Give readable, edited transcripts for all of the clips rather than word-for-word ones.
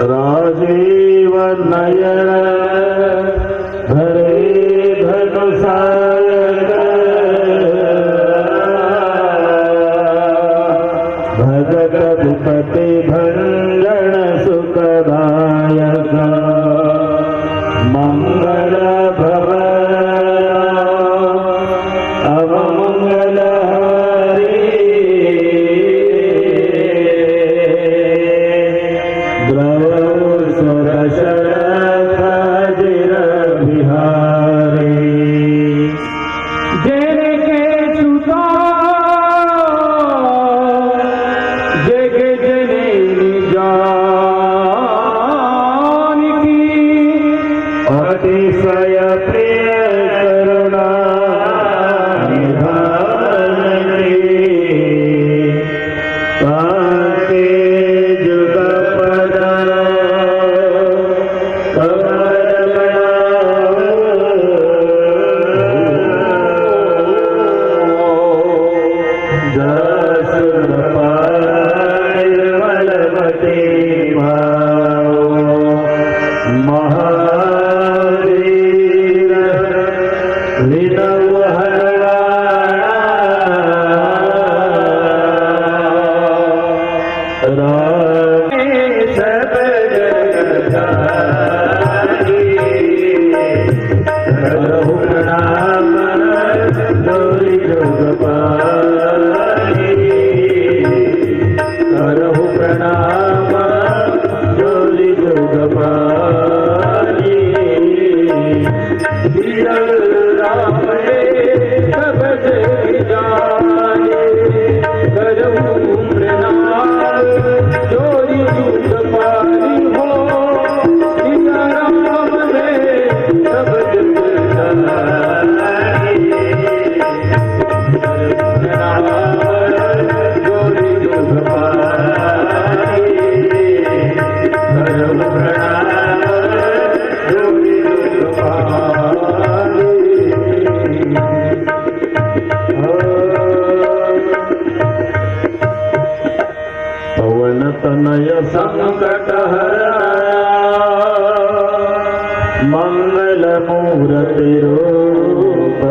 राजीव नयन धरे धनुषायक भजत विपति भंजन सुखदायक मंगल भवन अवमंगल अतिशय प्रिय करुणा निधान कांते जुग पद तनय संकट मंगल मूर्ति रूप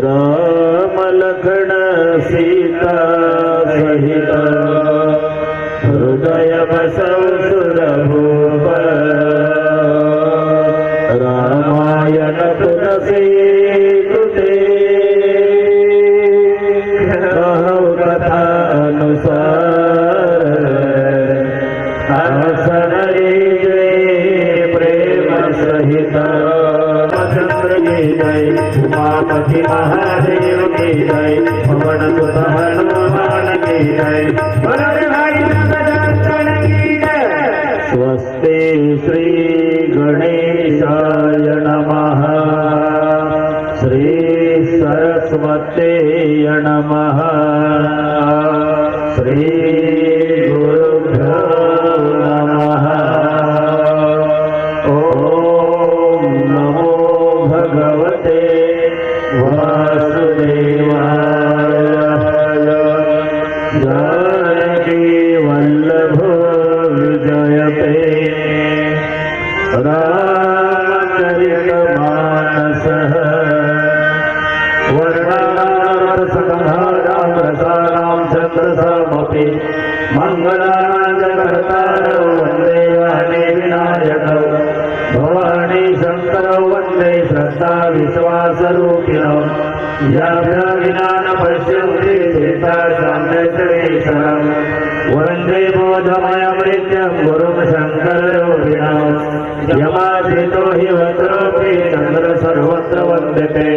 राम लखन सीता सहित हृदय बसौ सुरभूप रामायण तुलसी कृते कहु कथा अनुसार उमापति महादेव की जय पवन सुत हनुमान की जय स्वस्ति श्री गणेशाय नमः श्री सरस्वते नमः श्री गुरुभ्यो नमः ओम नमो भगवते वासुदेवाय जानकी वल्लभो विजयते रामचरितमानसः वर्णानां रसानां चन्द्रसामपि मङ्गलाञ्जकर्तारौ वन्दे वाणी विनायकौ भवानी शंकरौ वन्दे श्रद्धा विश्वासरूपिणौ याभ्या विना न पश्यन्ति सीता साम्यश्रेष्ठम् वन्दे बोधमयमृत्यं गुरुं शङ्कररूपिणौ यमादितो हि वक्रोऽपि चन्द्र सर्वत्र वन्दते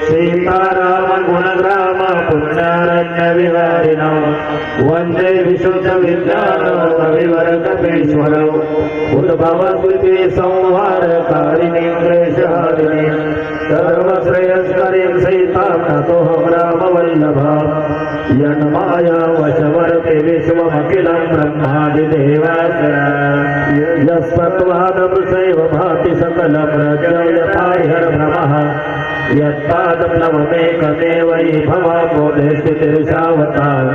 सीताराम गुणग्राम पुण्यारण्यविहारिणौ वन्दे विशुद्धविज्ञानौ कविवरकपीश्वरौ उद्भवस्मृति संहारकारिणीं क्लेशहारिणीं सर्वश्रेयस्करीं सीतां नतोऽहं रामवल्लभं वल्लभ यन्माया वशवर्ति विश्वमखिलं ब्रह्मादिदेवासुरा यस्मत्वादं सैव भाति सकलं रजो यथा ह्यर्भ्रमः यत्पादप्लवमेकमेव हि भवामोदे स्थितिर्षावतार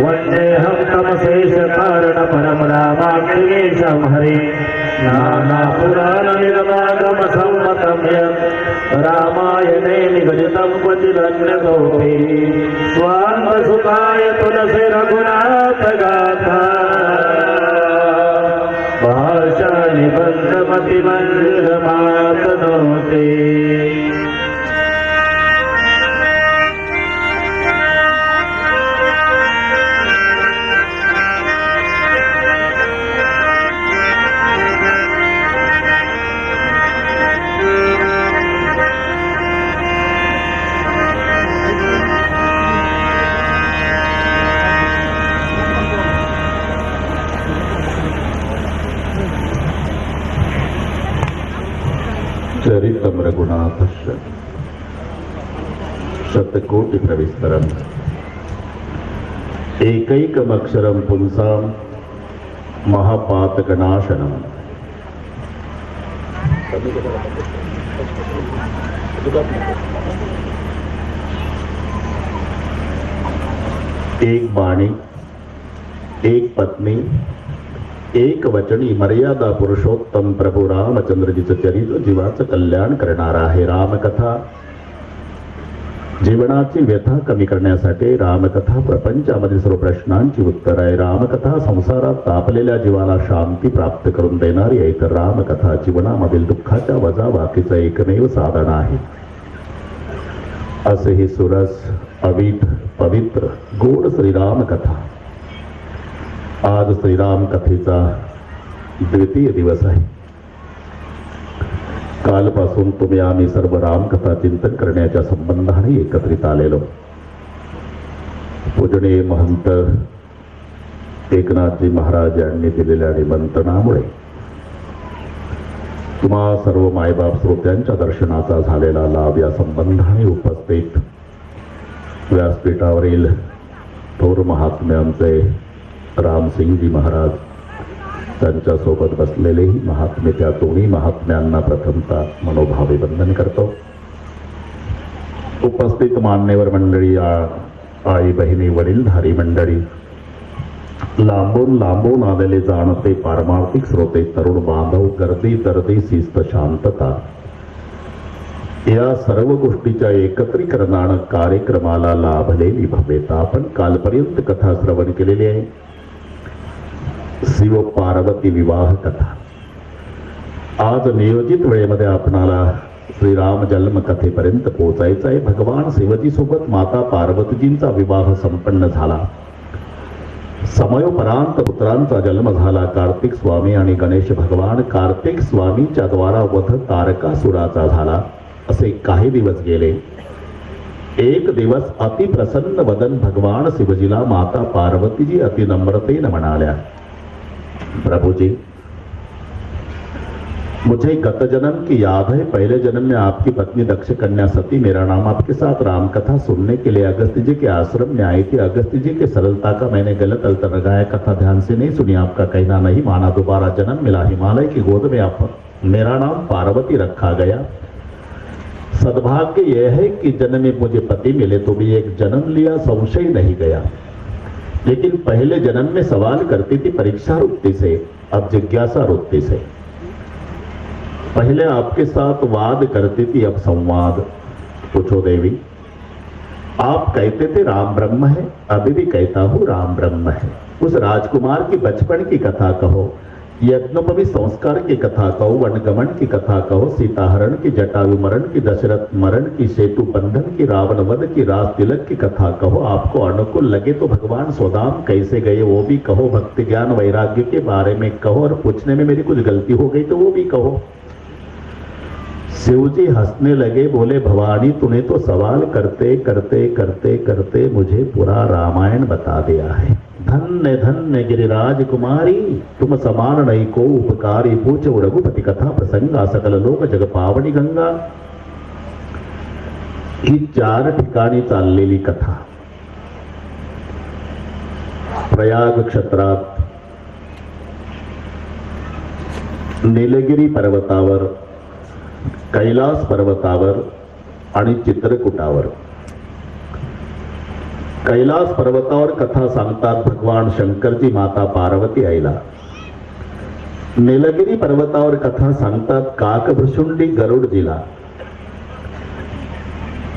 वन्देऽहं तमशेषकारणपरं रामाग्निवेशं हरि नानापुराणनिगमागमसम्मतं यत् रामायणे निगदितं क्वचिदन्यतोऽपि स्वान्तसुखाय तुलसी रघुनाथगाथा भाषानिबन्धमतिमन्दिरमातनोति चरितं रघुनाथस्य शतकोटि प्रविस्तरम् एकैकमक्षरं पुंसां महापातकनाशनम्। एक बाणी, एक पत्नी, एक वचनी मर्यादा पुरुषोत्तम प्रभू रामचंद्रजीचं चरित्र जीवाचं कल्याण करणार आहे। रामकथा जीवनाची व्यथा कमी करण्यासाठी, रामकथा प्रपंचामधील सर्व प्रश्नांची उत्तर आहे। रामकथा संसारात तापलेल्या जीवाला शांती प्राप्त करून देणारी आहे, तर रामकथा जीवनामधील दुःखाच्या वजाबाकीचं एकमेव साधन आहे। असे ही सुरस अवीट पवित्र गोड श्रीराम कथा आज श्रीराम कथेचा द्वितीय दिवस आहे। कालपासून तुम्ही आम्ही सर्व रामकथा चिंतन करण्याच्या संबंधाने एकत्रित आलेलो। पूजनीय महंत एकनाथजी महाराज यांनी दिलेल्या निमंत्रणामुळे तुम्हा सर्व मायबाप श्रोत्यांच्या दर्शनाचा झालेला लाभ या संबंधाने उपस्थित व्यासपीठावरील थोर महात्मे आमचे रामसिंगजी महाराज त्यांच्या सोबत बसलेलेही महात्मे, त्या दोन्ही महात्म्यांना प्रथमतः मनोभावे वंदन करतो। उपस्थित मान्यवर मंडळी, आई बहिणी, वडीलधारी मंडळी, लांबून लांबून आलेले जाणते पारमार्थिक श्रोते, तरुण बांधव, गर्दी दर्दी शिस्त शांतता या सर्व गोष्टीच्या एकत्रीकरणानं कार्यक्रमाला लाभलेली भव्यता। आपण कालपर्यंत कथा श्रवण केलेली आहे। शिव पार्वती विवाह कथा। आज नियोजित वेळेमध्ये आपणाला श्रीराम जन्म कथेपर्यंत पोहोचायचं आहे। भगवान शिवजी सोबत माता पार्वतीजींचा विवाह संपन्न झाला। समयोपरांत पुत्रांचा जन्म झाला, कार्तिक स्वामी आणि गणेश भगवान। कार्तिक स्वामींच्या द्वारा वध तारकासुराचा झाला। असे काही दिवस गेले। एक दिवस अति प्रसन्न वदन भगवान शिवजीला माता पार्वतीजी अति नम्रतेने म्हणाल्या, प्रभु जी, मुझे गत जन्म की याद है। पहले जन्म में आपकी पत्नी दक्ष कन्या सती मेरा नाम आपके साथ रामकथा सुनने के लिए अगस्त जी के आश्रम में आई थी। अगस्त जी की सरलता का मैंने गलत अर्थ लगाया, कथा ध्यान से नहीं सुनी, आपका कहना नहीं माना। दोबारा जन्म मिला, हिमालय की गोद में आप मेरा नाम पार्वती रखा गया। सद्भाग्य यह है कि जन्म में मुझे पति मिले तो भी एक जन्म लिया, संशय नहीं गया। लेकिन पहले जन्म में सवाल करती थी परीक्षा वृत्ति से, अब जिज्ञासा वृत्ति से। पहले आपके साथ वाद करती थी, अब संवाद। पूछो देवी, आप कहते थे राम ब्रह्म है, अभी भी कहता हूं राम ब्रह्म है। उस राजकुमार की बचपन की कथा कहो, यज्ञोपवी संस्कार की कथा कहो, वनगमन की कथा कहो, सीताहरण की, जटायु मरण की, दशरथ मरण की, सेतु बंधन की, रावण वध की, राज तिलक की कथा कहो। आपको अनुकूल लगे तो भगवान स्वधाम कैसे गए वो भी कहो, भक्ति ज्ञान वैराग्य के बारे में कहो, और पूछने में मेरी कुछ गलती हो गई तो वो भी कहो। शिवजी हंसने लगे, बोले भवानी तूने तो सवाल करते करते करते करते मुझे पूरा रामायण बता दिया है। धन्य धन्य गिरिराज कुमारी, तुम समान नहीं को उपकारी। पूछो रघुपति कथा प्रसंगा, सकल लोक जग पावनी गंगा। ही 4 ठिकाणी चाललेली कथा. प्रयाग क्षेत्रात नीलगिरी पर्वतावर, कैलास पर्वतावर आणि चित्रकूटावर. कैलास पर्वतावर कथा सांगतात भगवान शंकरची माता पार्वती आईला. नीलगिरी पर्वतावर कथा सांगतात काकभृशुंडी गरुडजीला.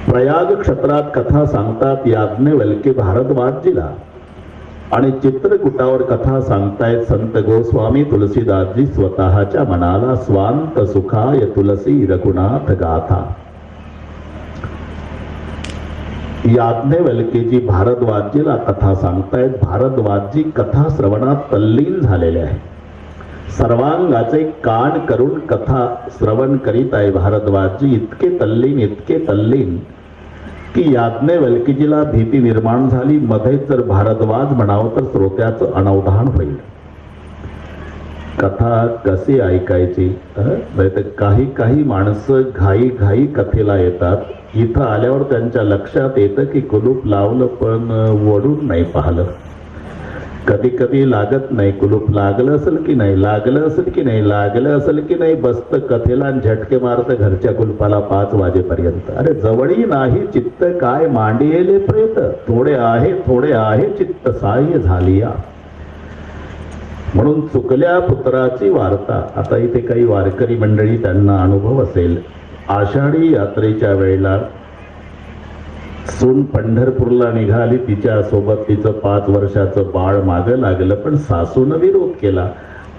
प्रयाग क्षेत्रात कथा सांगतात याज्ञवल्क्य भारद्वाजजीला. आणि चित्रकूटावर कथा सांगतायत संत गोस्वामी तुलसीदासजी स्वतःच्या मनाला. स्वांत सुखाय तुलसी रघुनाथ गाथा. याज्ञवल्क्यजी भारद्वाजजीला कथा सांगतायत. भारद्वाजजी कथा श्रवणात तल्लीन झालेले आहे. सर्वांगाचे कान करून कथा श्रवण करीत आहे भारद्वाजजी. इतके तल्लीन की याज्ञवल्क्यजीला भीती निर्माण झाली. मध्ये जर भारद्वाज म्हणावं तर श्रोत्याचं अनवधान होईल. कथा कशी ऐकायची? काही काही माणसं घाई कथेला येतात. इथं आल्यावर त्यांच्या लक्षात येतं की कुलूप लावलं पण वडून नाही पाहिलं. कधी कधी लागत नाही कुलूप. लागलं असेल की नाही, लागलं असेल की नाही, लागलं असेल की नाही, बसतं कथेला आणि झटके मारतं घरच्या कुलपाला 5 वाजेपर्यंत. अरे जवळी नाही चित्त काय मांडियेले प्रेत. थोडे आहे चित्त सहाय्य झालिया. म्हणून चुकल्या पुत्राची वार्ता. आता इथे काही वारकरी मंडळी त्यांना अनुभव असेल. आषाढी यात्रेच्या वेळेला सून पंढरपूरला निघाली. तिच्या सोबत तिचं 5 वर्षाचं बाळ मागं लागलं. पण सासूनं विरोध केला.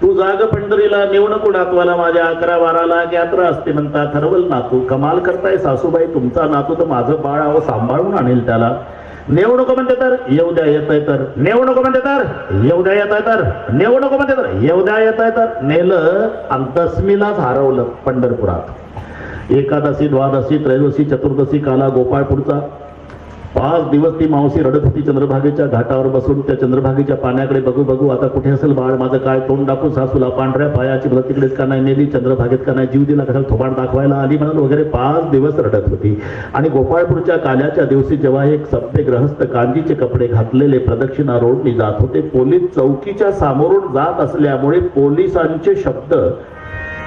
तू जाग पंढरीला, नेऊ नको नातवाला माझ्या. 11-12 लाख यात्रा असते म्हणता. ठरवल नातू. कमाल करताय सासूबाई, तुमचा नातू तर माझं बाळ अहो सांभाळून आणेल त्याला. नेऊ नको म्हणते तर येऊ द्या येतंय तर. नेऊ नको म्हणते तर येऊ द्या येत आहे तर. नेऊ नको म्हणते तर येऊ द्या येत आहे तर. नेलं आणि दशमीलाच हरवलं पंढरपुरात. एकादशी, द्वादशी, त्रयोदशी, चतुर्दशी काला गोपाळपूरचा 5 दिवस ती मावशी रडत होती. चंद्रभागेच्या घाटावर बसून त्या चंद्रभागेच्या पाण्याकडे बघू आता कुठे असेल बाळ माझं. काय तोंड दाखवून सासूला पांढऱ्या पायाची भलं तिकडेच का नाही नेली, चंद्रभागेत का नाही जीव दिला, कशाला थोबाड दाखवायला आली म्हणून वगैरे 5 दिवस रडत होती. आणि गोपाळपूरच्या काल्याच्या दिवशी जेव्हा एक सभ्य ग्रहस्थ कांजीचे कपडे घातलेले प्रदक्षिणा रोडनी जात होते. पोलीस चौकीच्या सामोरून जात असल्यामुळे पोलिसांचे शब्द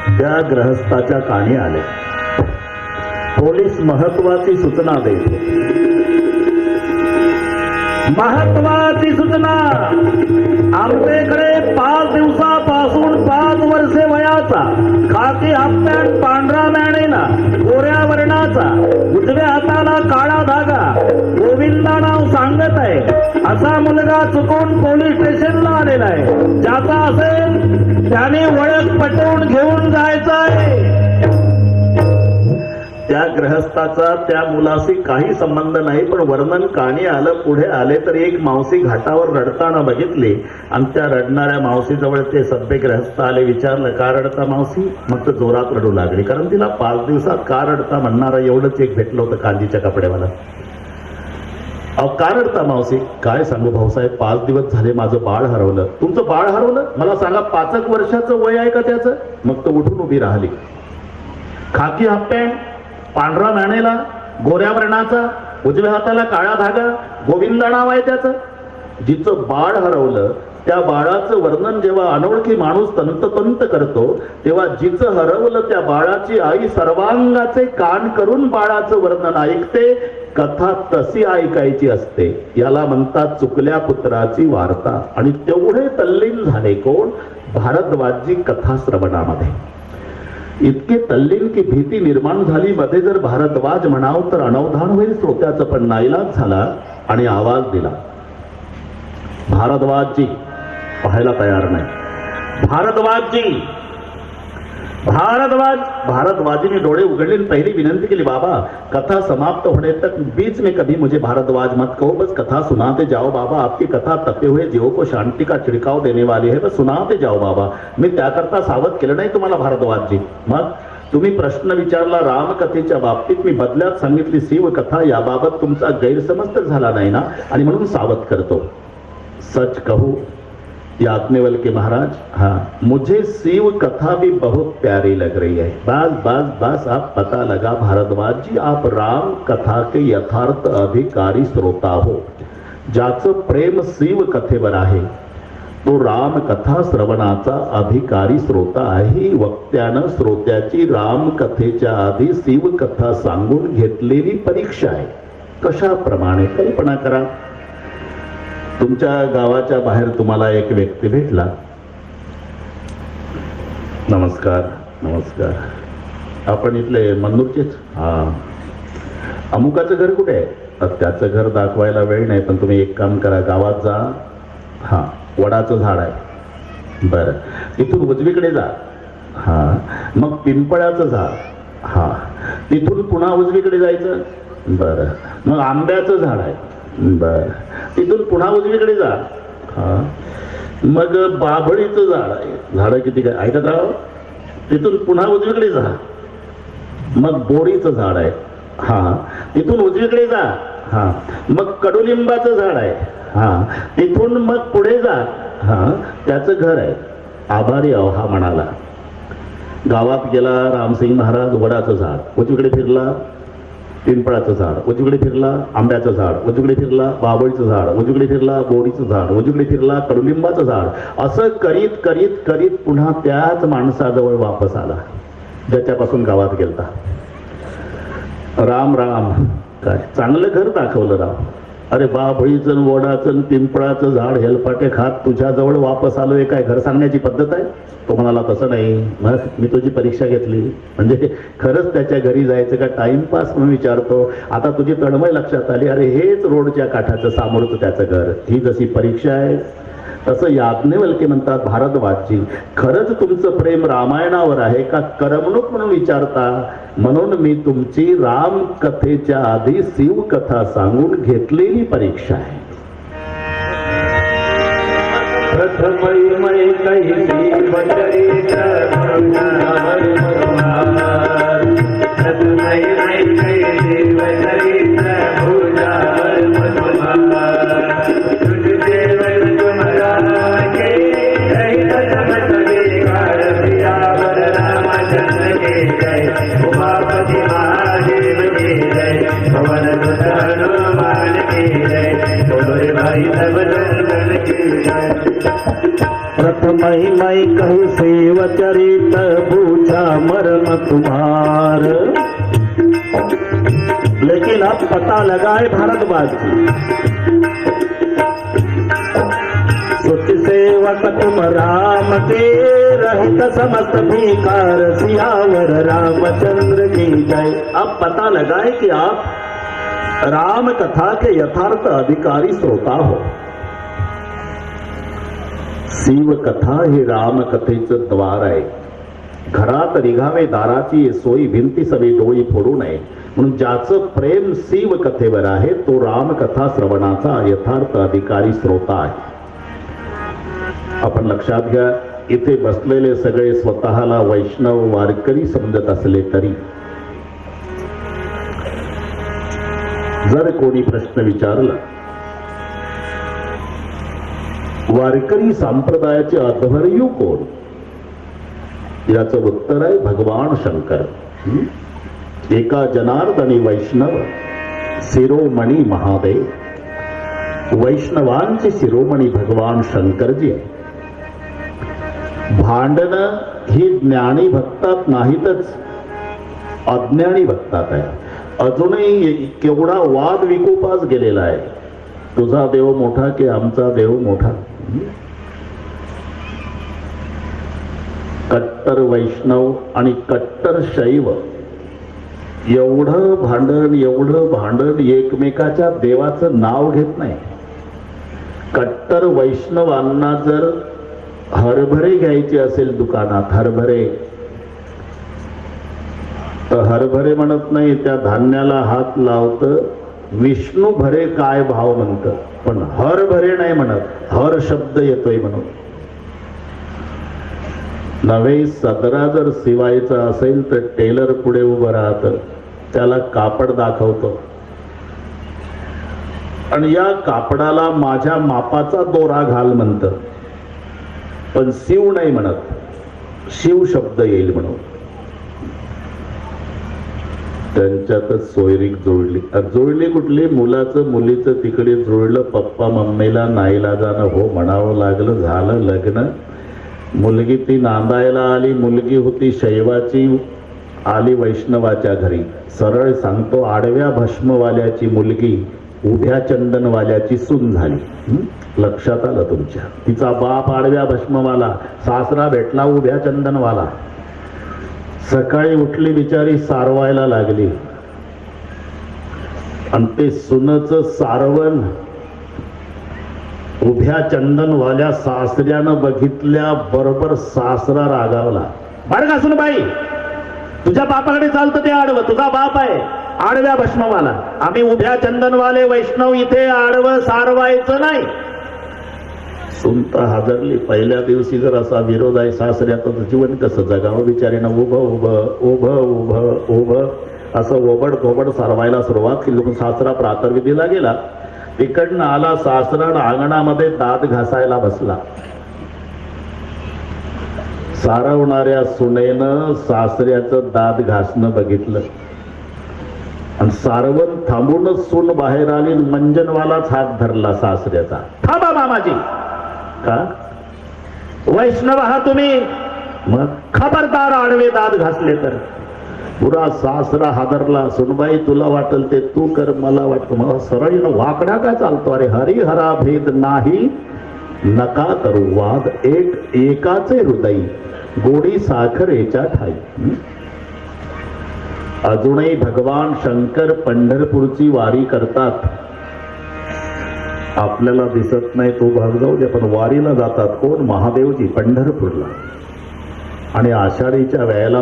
त्या ग्रहस्थाच्या कानी आले. पोलीस महत्वाची सूचना देत होते. महत्वाची सूचना. आमच्याकडे 5 दिवसापासून 5 वर्षे वयाचा, खाकी हापपॅन्ट पांढरा मॅणेना, गोऱ्या वर्णाचा, उजव्या हाताला काळा धागा, गोविंदा नाव सांगत आहे असा मुलगा चुकून पोलीस स्टेशनला आलेला आहे. ज्याचा असेल त्याने ओळख पटवून घेऊन जायचं आहे. त्या ग्रहस्थाचा त्या मुलाशी काही संबंध नाही. पण वर्णन कानी आलं. पुढे आले तर एक मावशी घाटावर रडताना बघितली आणि त्या रडणाऱ्या मावशीजवळ ते सभ्य ग्रहस्थ आले. विचारलं का रडता मावशी? मग तर जोरात रडू लागली. कारण तिला 5 दिवसात का रडता म्हणणारा एवढंच एक भेटलं होतं कांजीच्या कपड्यावाला. अहो का रडता मावशी? काय सांगू भाऊसाहेब, 5 दिवस झाले माझं बाळ हरवलं. तुमचं बाळ हरवलं? मला सांगा 5 वर्षाचं वय आहे का त्याचं? मग तो उठून उभी राहिली. खाकी हापपॅन्ट, पांढरा मॅणेला, गोऱ्या वर्णाचा, उजव्या हाताला काळा धागा, गोविंदा नाव आहे त्याचं. जिचं बाळ हरवलं त्या बाळाचं वर्णन जेव्हा अनोळखी माणूस तंत करतो तेव्हा जिचं हरवलं त्या बाळाची आई सर्वांगाचे कान करून बाळाचं वर्णन ऐकते. कथा तशी ऐकायची असते. याला म्हणतात चुकल्या पुत्राची वार्ता. आणि तेवढे तल्लीन झाले कोण? भारद्वाजजी कथा श्रवणामध्ये. इतके तल्लीन की भीती निर्माण झाली. मध्ये जर भारद्वाज म्हणावं तर अनवधान होईल श्रोत्याचं. पण नाईलाज झाला आणि आवाज दिला. भारद्वाजजी पाहायला तयार नाही. भारद्वाजीने डोळे उघडले. पहली विनंती केली, बाबा कथा समाप्त होने तक बीच में कभी मुझे भारद्वाज मत कहो, बस कथा सुनाते जाओ बाबा. आपकी कथा तपे हुए जीवों को शांति का छिड़काव देने वाली है, बस सुनाते जाओ बाबा. मी त्याकरता सावध केलं नाही तुम्हाला भारद्वाजजी. मग तुम्ही प्रश्न विचारला रामकथेच्या बाबतीत, मी बदल्यात सांगितली शिवकथा. याबाबत तुमचा गैरसमज तर झाला नाही ना, आणि म्हणून सावध करतो. सच कहू याज्ञवल्क्य महाराज, हाँ, मुझे शिव कथा भी बहुत प्यारी लग रही है। बस बस बस आप पता लगा भारद्वाज जी, आप राम कथा के यथार्थ अधिकारी श्रोता हो। ज्याचं प्रेम शिव कथेवर आहे तो राम कथा श्रवणाचा अधिकारी श्रोता आहे। वक्त्यानं श्रोत्याची राम कथेच्या आधी शिव कथा सांगून घेतलेली परीक्षा आहे। कशाप्रमाणे कल्पना करा, तुमच्या गावाच्या बाहेर तुम्हाला एक व्यक्ती भेटला। नमस्कार नमस्कार, आपण इथले मन्नूरचेच? हा, अमुकाचं घर कुठे आहे? त्याचं घर दाखवायला वेळ नाही, पण तुम्ही एक काम करा, गावात जा, हा, वडाचं झाड आहे, बरं, तिथून उजवीकडे जा, हा, मग पिंपळाचं झाड, हा, तिथून पुन्हा उजवीकडे जायचं, बरं, मग आंब्याचं झाड आहे, बरं, तिथून पुन्हा उजवीकडे जा, हा, मग बाभळीचं झाड आहे, झाडं किती काय ऐकत राहा, तिथून पुन्हा उजवीकडे जा, मग बोरीचं झाड आहे, हा, तिथून उजवीकडे जा, हा, मग कडुलिंबाचं झाड आहे, हा, तिथून मग पुढे जा, हा, त्याचं घर आहे। आभारी आहो हा म्हणाला। गावात गेला रामसिंग महाराज, वडाचं झाड, उजवीकडे फिरला, पिंपळाचं झाड, उजवीकडे फिरला, आंब्याचं झाड, उजवीकडे फिरला, बाभळीचं झाड, उजवीकडे फिरला, बोरीचं झाड, उजवीकडे फिरला, कडुलिंबाचं झाड, असं करीत करीत करीत पुन्हा त्याच माणसाजवळ वापस आला ज्याच्यापासून गावात गेलता। राम राम, काय चांगलं घर दाखवलं राव। अरे बाभळीचं, वडाचं, पिंपळाचं झाड हेलपाटे खात तुझ्याजवळ वापस आलोय, काय घर सांगण्याची पद्धत आहे? तो म्हणाला तसं नाही, मग मी तुझी परीक्षा घेतली, म्हणजे खरंच त्याच्या घरी जायचं का टाइमपास म्हणून विचारतो। आता तुझी तळमळ लक्षात आली, अरे हेच रोडच्या काठाचं सामोरचं त्याचं घर, ही जशी परीक्षा आहे तसं याज्ञवल्क्य म्हणतात, भारद्वाजजी खरंच तुमचं प्रेम रामायणावर आहे का करमणूक म्हणून विचारता, म्हणून मी तुमची राम कथेच्या आधी शिव कथा सांगून घेतलेली परीक्षा आहे। प्रथमय कैसी बचरित प्रथमय मैं कहूँ सेव चरित पूछा मर्म तुम्हार। लेकिन अब पता लगा है भारद्वाज जी, सुत सेवक तुम राम के, रहित समस्त भिकार सियावर रामचंद्र की जय। अब पता लगा है कि आप राम कथा के यथार्थ अधिकारी श्रोता हो। शिव कथा हे राम कथेचं द्वार आहे। घरात रिघावे दाराची सोयी, भिंती सवे डोळी फोडू नये, म्हणून ज्याचं प्रेम शिव कथेवर आहे तो राम कथा श्रवणाचा यथार्थ अधिकारी श्रोता आहे। आपण लक्षात घ्या, इथे बसलेले सगळे स्वतःला वैष्णव वारकरी समजत असले तरी जर कोणी प्रश्न विचारला, वारकरी संप्रदायाचे अध्वर्यू कोण, याचं उत्तर आहे भगवान शंकर। एका जनार्दनी वैष्णव शिरोमणी महादेव, वैष्णवांचे शिरोमणी भगवान शंकरजी आहे। भांडणं ही ज्ञानी भक्तात नाहीतच अज्ञानी भक्तात आहे। अजूनही केवढा वाद विकोपास गेलेला आहे, तुझा देव मोठा की आमचा देव मोठा। कट्टर वैष्णव आणि कट्टर शैव एवढं भांडण एकमेकाच्या देवाचं नाव घेत नाही। कट्टर वैष्णवांना जर हरभरे घ्यायचे असेल दुकानात, हरभरे, तर हरभरे म्हणत नाही, त्या धान्याला हात लावतं विष्णू भरे काय भाव म्हणतं, पण हरभरे नाही म्हणत, हर शब्द येतोय म्हणून। नवे सदरा जर शिवायचा असेल तर टेलर पुढे उभं राहतं, त्याला कापड दाखवतो आणि या कापडाला माझ्या मापाचा दोरा घाल म्हणतं। पण शिव नाही म्हणत, शिव शब्द येईल म्हणून त्यांच्यातच सोयरीक जुळली कुठली? मुलाचं मुलीचं तिकडे जुळलं, पप्पा मम्मीला नाईलाजानं हो म्हणावं लागलं, झालं लग्न. मुलगी ती नांदायला आली, मुलगी होती शैवाची, आली वैष्णवाच्या घरी. सरळ सांगतो, आडव्या भस्मवाल्याची मुलगी उभ्या चंदनवाल्याची सून झाली. लक्षात आलं तुमच्या? तिचा बाप आडव्या भस्मवाला, सासरा भेटला उभ्या चंदनवाला. सकाळी उठली बिचारी, सारवायला लागली आणि ते सुनचं सारवण उभ्या चंदनवाल्या सासऱ्यानं बघितल्या बरोबर सासरा रागावला. बरं का सुनबाई, तुझ्या बापाकडे चालतं ते आडवं, तुझा बाप आहे आडव्या भस्मवाला, आम्ही उभ्या चंदनवाले वैष्णव, इथे आडवं सारवायचं नाही. सुनता हादरली. पहिल्या दिवशी जर असा विरोध आहे सासऱ्याचं, जीवन कसं जगावं बिचारीनं? उभं उभं उभं उभं उभं असं ओबड धोबड सारवायला सुरुवात केली. सासरा प्रातर्विधीला गेला, तिकडनं आला सासरा, अंगणामध्ये दात घासायला बसला. सारवणाऱ्या सुनेनं सासऱ्याचं दात घासणं बघितलं आणि सारवण थांबूनच सून बाहेर आली. मंजनवालाच हात धरला सासऱ्याचा. थांबा मामाजी. का? वैष्णव आहात तुम्ही, मग खबरदार आडवे दात घासले तर. पुरा सासरा हादरला. सुनबाई तुला वाटल ते तू कर, मला वाटतं मला सरळ वाकड्या काय चालतो? अरे हरिहरा भेद नाही नका करू वाद, एक एकाचे हृदय गोडी साखरेच्या ठाई. अजूनही भगवान शंकर पंढरपूरची वारी करतात. आपल्याला दिसत नाही तो भाग जाऊ दे, पण वारीला जातात. कोण? महादेवजी पंढरपूरला. आणि आषाढीच्या वेळेला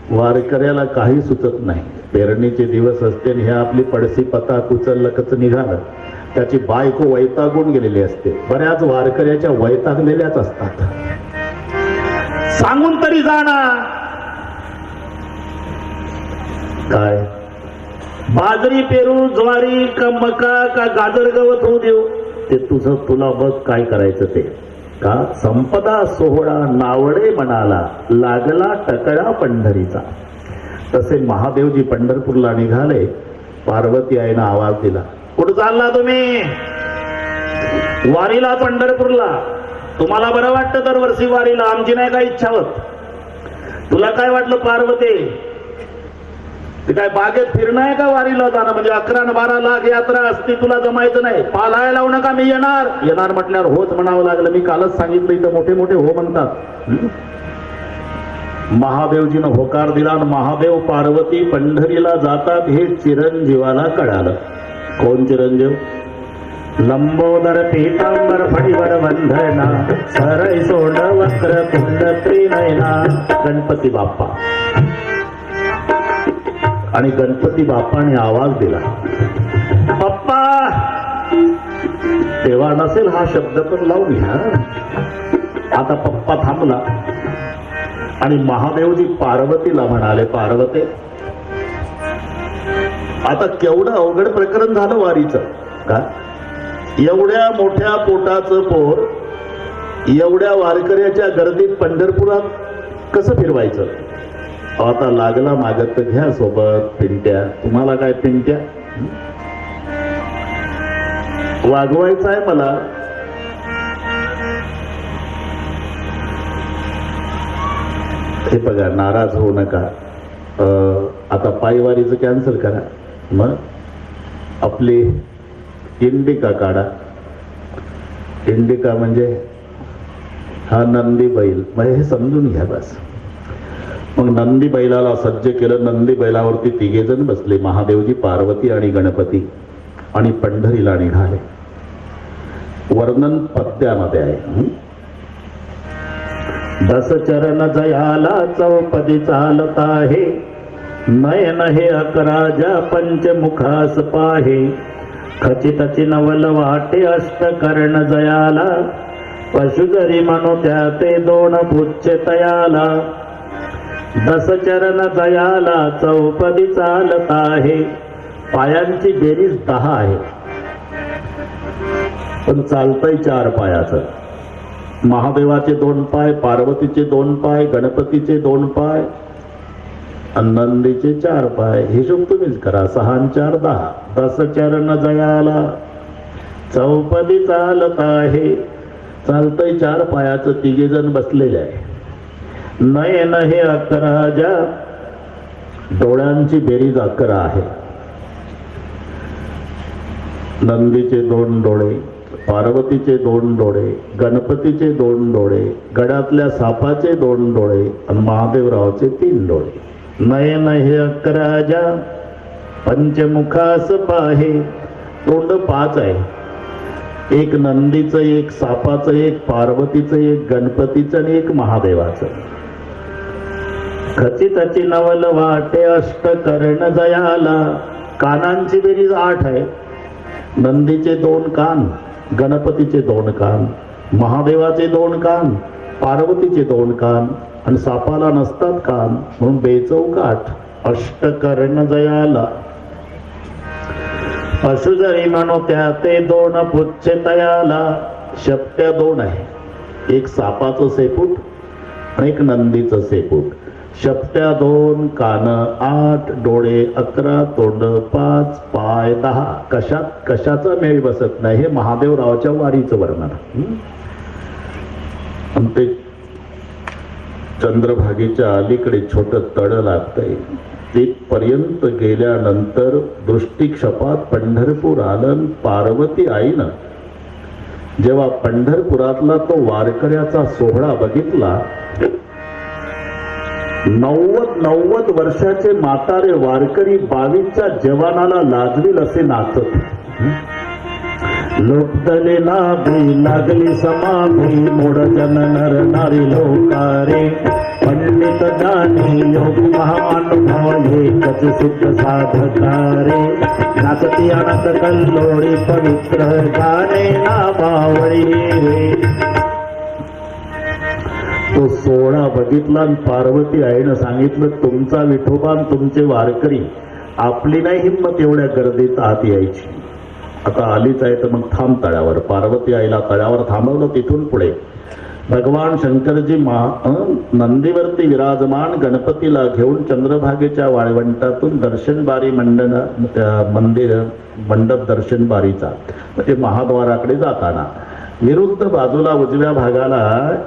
वारकऱ्याला काही सुचत नाही. पेरणीचे दिवस असते, हे आपली पडसी पता कुचलकच निघालं, त्याची बायको वैतागून गेलेली असते. बऱ्याच वारकऱ्याच्या वैतागलेल्याच असतात. सांगून तरी जाणार काय? बाजरी पेरू, ज्वारी का मका का गाजर गवत होऊ देऊ, ते तुझं तुला बघ काय करायचं ते. का? संपदा सोहळा नावडे मनाला, लागला टकळा पंढरीचा. तसे महादेवजी पंढरपूरला निघाले. पार्वती आईनं आवाज दिला, कुठं चालला तुम्ही? वारीला पंढरपूरला. तुम्हाला बरं वाटतं दरवर्षी वारीला, आमची नाही काय इच्छा होत. तुला काय वाटलं पार्वती? ते काय बागेत फिरणं आहे का वारीला जाणं? म्हणजे 11 आणि 12 लाख यात्रा असती, तुला जमायचं नाही. पालायला लावू नका, मी येणार म्हटल्यावर होच म्हणावं लागलं. मी कालच सांगितलं इथं मोठे मोठे हो म्हणतात. महादेवजीनं होकार दिला आणि महादेव पार्वती पंढरीला जातात हे चिरंजीवाला कळालं. कोण चिरंजीव? लंबोदर पीतांबर फणीवर वंदना, सरई सोंड वक्र कुंड त्रिनयना, गणपती बाप्पा. आणि गणपती बाप्पाने आवाज दिला, बाप्पा. तेव्हा नसेल हा शब्द, पण लावून घ्या. आता पप्पा थांबला आणि महादेवजी पार्वतीला म्हणाले, पार्वती आता केवढं अवघड प्रकरण झालं वारीचं. का? एवढ्या मोठ्या पोटाचं पोर एवढ्या वारकऱ्याच्या गर्दीत पंढरपुरात कसं फिरवायचं? आता लागला मागत घ्या सोबत पिंट्या. तुम्हाला काय पिंट्या वागवायचं आहे मला? हे बघा, नाराज होऊ नका. आता पायवारीचं कॅन्सल करा. मग आपली इंडिका काढा. इंडिका म्हणजे हा नंदी बैल, म्हणजे हे समजून घ्या बस. मग नंदी बैलाला सज्ज केलं. नंदी बैलावरती 3 जण बसले, महादेवजी, पार्वती आणि गणपती, आणि पंढरीला निघाले. वर्णन पद्यामध्ये आहे. 10 चरण जयाला चौपदी चालत आहे, नयन हे 11 ज्या पंचमुखास पाहे, खचित चिनवल वाटे अष्टकर्ण जयाला, पशु जरी म्हणू त्या ते 2 पुच्छ तयाला. 10 चरण जयाला चौपदी चालत आहे. पायांची बेरीज 10 आहे, पण चालतंय 4 पायाचं. महादेवाचे 2 पाय, पार्वतीचे 2 पाय, गणपतीचे 2 पाय, आणि नंदीचे 4 पाय. हिशोब तुम्हीच करा. 6 आणि 4 10. 10 चरण जयाला चौपदी चालत आहे. चालतंय 4 पायाचं, 3 जण बसलेले आहे. नयन हे 11, ज्या डोळ्यांची बेरीज 11 आहे. नंदीचे 2 डोळे, पार्वतीचे 2 डोळे, गणपतीचे 2 डोळे, गडातल्या सापाचे 2 डोळे आणि महादेवरावचे 3 डोळे. नयन हे 11, ज्या पंचमुखास पाहे. तोंड 5 आहे. एक नंदीचं, एक सापाचं, एक पार्वतीचं, एक गणपतीचं आणि एक महादेवाचं. खचितची नवल वाटे अष्ट कर्ण जयाला. कानांची बेरीज 8 आहे. नंदीचे 2 कान, गणपतीचे 2 कान, महादेवाचे 2 कान, पार्वतीचे 2 कान आणि सापाला नसतात कान म्हणून बेचौक 8. अष्टकर्ण जयाला. पशु जरी म्हणू त्या ते 2 पुच्छ तयाला. शब्द्या 2 आहे. एक सापाचं सेपूट आणि एक नंदीचं सेपूट. शब्द्या 2, कान 8, डोळे 11, तोंड 5, पाय 10. कशाचा मेळ बसत नाही. हे महादेवरावच्या वारीचं वर्णन. आणि ते चंद्रभागेच्या अलीकडे छोटं तळ लागतंय. तिथपर्यंत गेल्यानंतर दृष्टिक्षपात पंढरपूर आलं. पार्वती आईनं जेव्हा पंढरपुरातला तो वारकऱ्याचा सोहळा बघितला, 90 वर्षाचे म्हातारे वारकरी 22च्या जवानाला लाजवील असे नाचत. लोकदले नाभी लागली समाधी, मोड जन नर नारी लोकारे. पंडित ज्ञानी योगी महामानभाव एकच सिद्ध साधकारे. नाचती अनंत कल्लोळी पवित्र गाणे ना बावळी रे. तो सोहळा बघितला आणि पार्वती आईनं सांगितलं, तुमचा विठोबा तुमचे वारकरी आपली नाही हिंमत एवढ्या गर्दीत आत यायची. आता आलीच आहे तर मग थांब तळ्यावर. पार्वती आईला तळ्यावर थांबवलं. तिथून पुढे भगवान शंकरजी नंदीवरती विराजमान गणपतीला घेऊन चंद्रभागेच्या वाळवंटातून दर्शन बारी मंडप दर्शन बारीचा म्हणजे महाद्वाराकडे जाताना विरुद्ध बाजूला उजव्या भागाला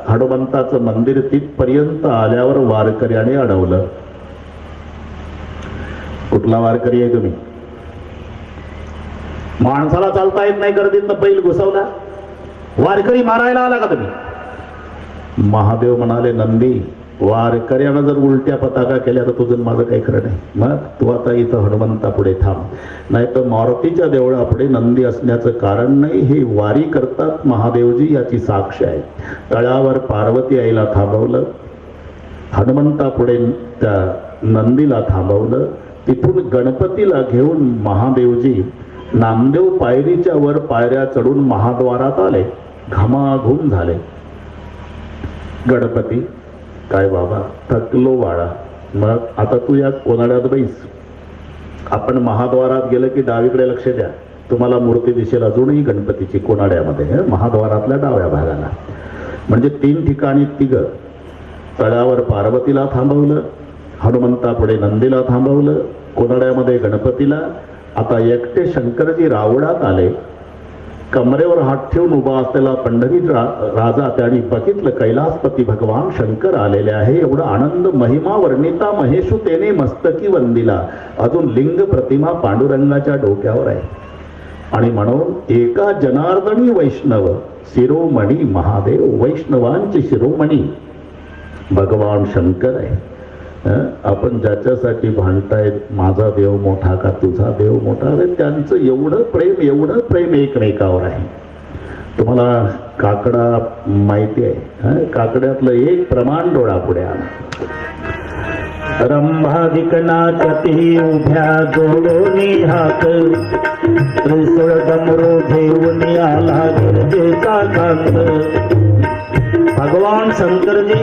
हनुमंताचं मंदिर. तिथपर्यंत आल्यावर वारकऱ्याने अडवलं. कुठला वारकरी आहे तुम्ही? माणसाला चालता येत नाही गर्दीत बैल घुसवला, वारकरी मारायला आला का तुम्ही? महादेव म्हणाले, नंदी वारकऱ्यानं जर उलट्या पताका केल्या तर तुझं माझं काही खरं नाही. मग तू आता इथं हनुमंता पुढे थांब, नाही तर मारुतीच्या देवळापुढे नंदी असण्याचं कारण नाही. हे वारी करतात महादेवजी याची साक्ष आहे. तळावर पार्वती आईला थांबवलं, हनुमंता पुढे त्या नंदीला थांबवलं. तिथून गणपतीला घेऊन महादेवजी नामदेव पायरीच्या वर पायऱ्या चढून महाद्वारात आले. घमाघूम झाले. गणपती, काय बाबा थकलो वाळा, मग आता तू या कोनाड्यात बैस. आपण महाद्वारात गेलं की डावीकडे लक्ष द्या, तुम्हाला मूर्ती दिसेल अजूनही गणपतीची कोनाड्यामध्ये, महाद्वारातल्या डाव्या भागाला. म्हणजे 3 ठिकाणी 3. तळावर पार्वतीला थांबवलं, हनुमंता पुढे नंदीला थांबवलं, कोनाड्यामध्ये गणपतीला. आता एकटे शंकरजी रावणात आले. कमरेवर हात ठेवून उभा असलेला पंढरी राजा त्यांनी बघितलं, कैलासपती भगवान शंकर आलेले आहे. एवढा आनंद महिमा वर्णिता महेशू तेने मस्तकी वंदिला. अजून लिंग प्रतिमा पांडुरंगाच्या डोक्यावर आहे. आणि म्हणून एका जनार्दनी वैष्णव शिरोमणी महादेव, वैष्णवांचे शिरोमणी भगवान शंकर आहे. आपण ज्याच्यासाठी भांडतायत, माझा देव मोठा का तुझा देव मोठा, त्यांचं एवढं प्रेम एकमेकावर आहे. तुम्हाला काकडा माहिती आहे, काकड्यातलं एक प्रमाण डोळा पुढे आला. रंभाधिक नाचती उभ्या जोडोनी हात, त्रिशूळ डमरू घेऊन आला गिरजेचा कांत. भगवान शंकरजी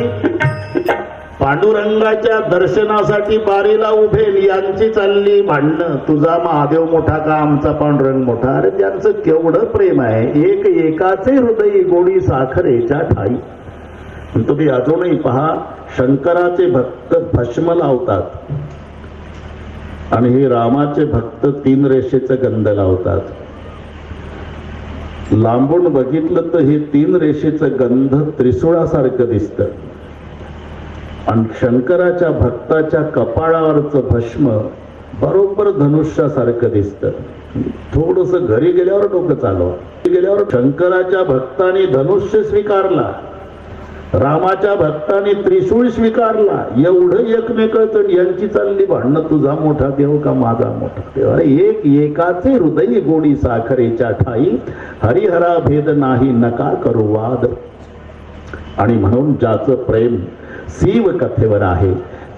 पांडुरंगाच्या दर्शनासाठी बारीला उभेल यांची चालली भांडणं. तुझा महादेव मोठा का आमचा पांडुरंग मोठा? अरे त्यांचं केवढं प्रेम आहे. एक एकाचे हृदय गोडी साखरेच्या ठाई. तुम्ही अजूनही पहा, शंकराचे भक्त भस्म लावतात आणि हे रामाचे भक्त 3 रेषेचं गंध लावतात. लांबून बघितलं तर हे 3 रेषेचं गंध त्रिशूळासारखं दिसतं आणि शंकराच्या भक्ताच्या कपाळावरचं भस्म बरोबर धनुष्यासारखं दिसतं. थोडस घरी गेल्यावर डोकं चालवा. गेल्यावर शंकराच्या भक्ताने धनुष्य स्वीकारला, रामाच्या भक्ताने त्रिशूळ स्वीकारला. एवढं एकमेकाचं यांची चालली भांडणं. तुझा मोठा देव का माझा मोठा देव? अरे एक एकाचे हृदय गोडी साखरेच्या ठाई. हरिहरा भेद नाही नका करू वाद. आणि म्हणून ज्याचं प्रेम शिव कथेवर आहे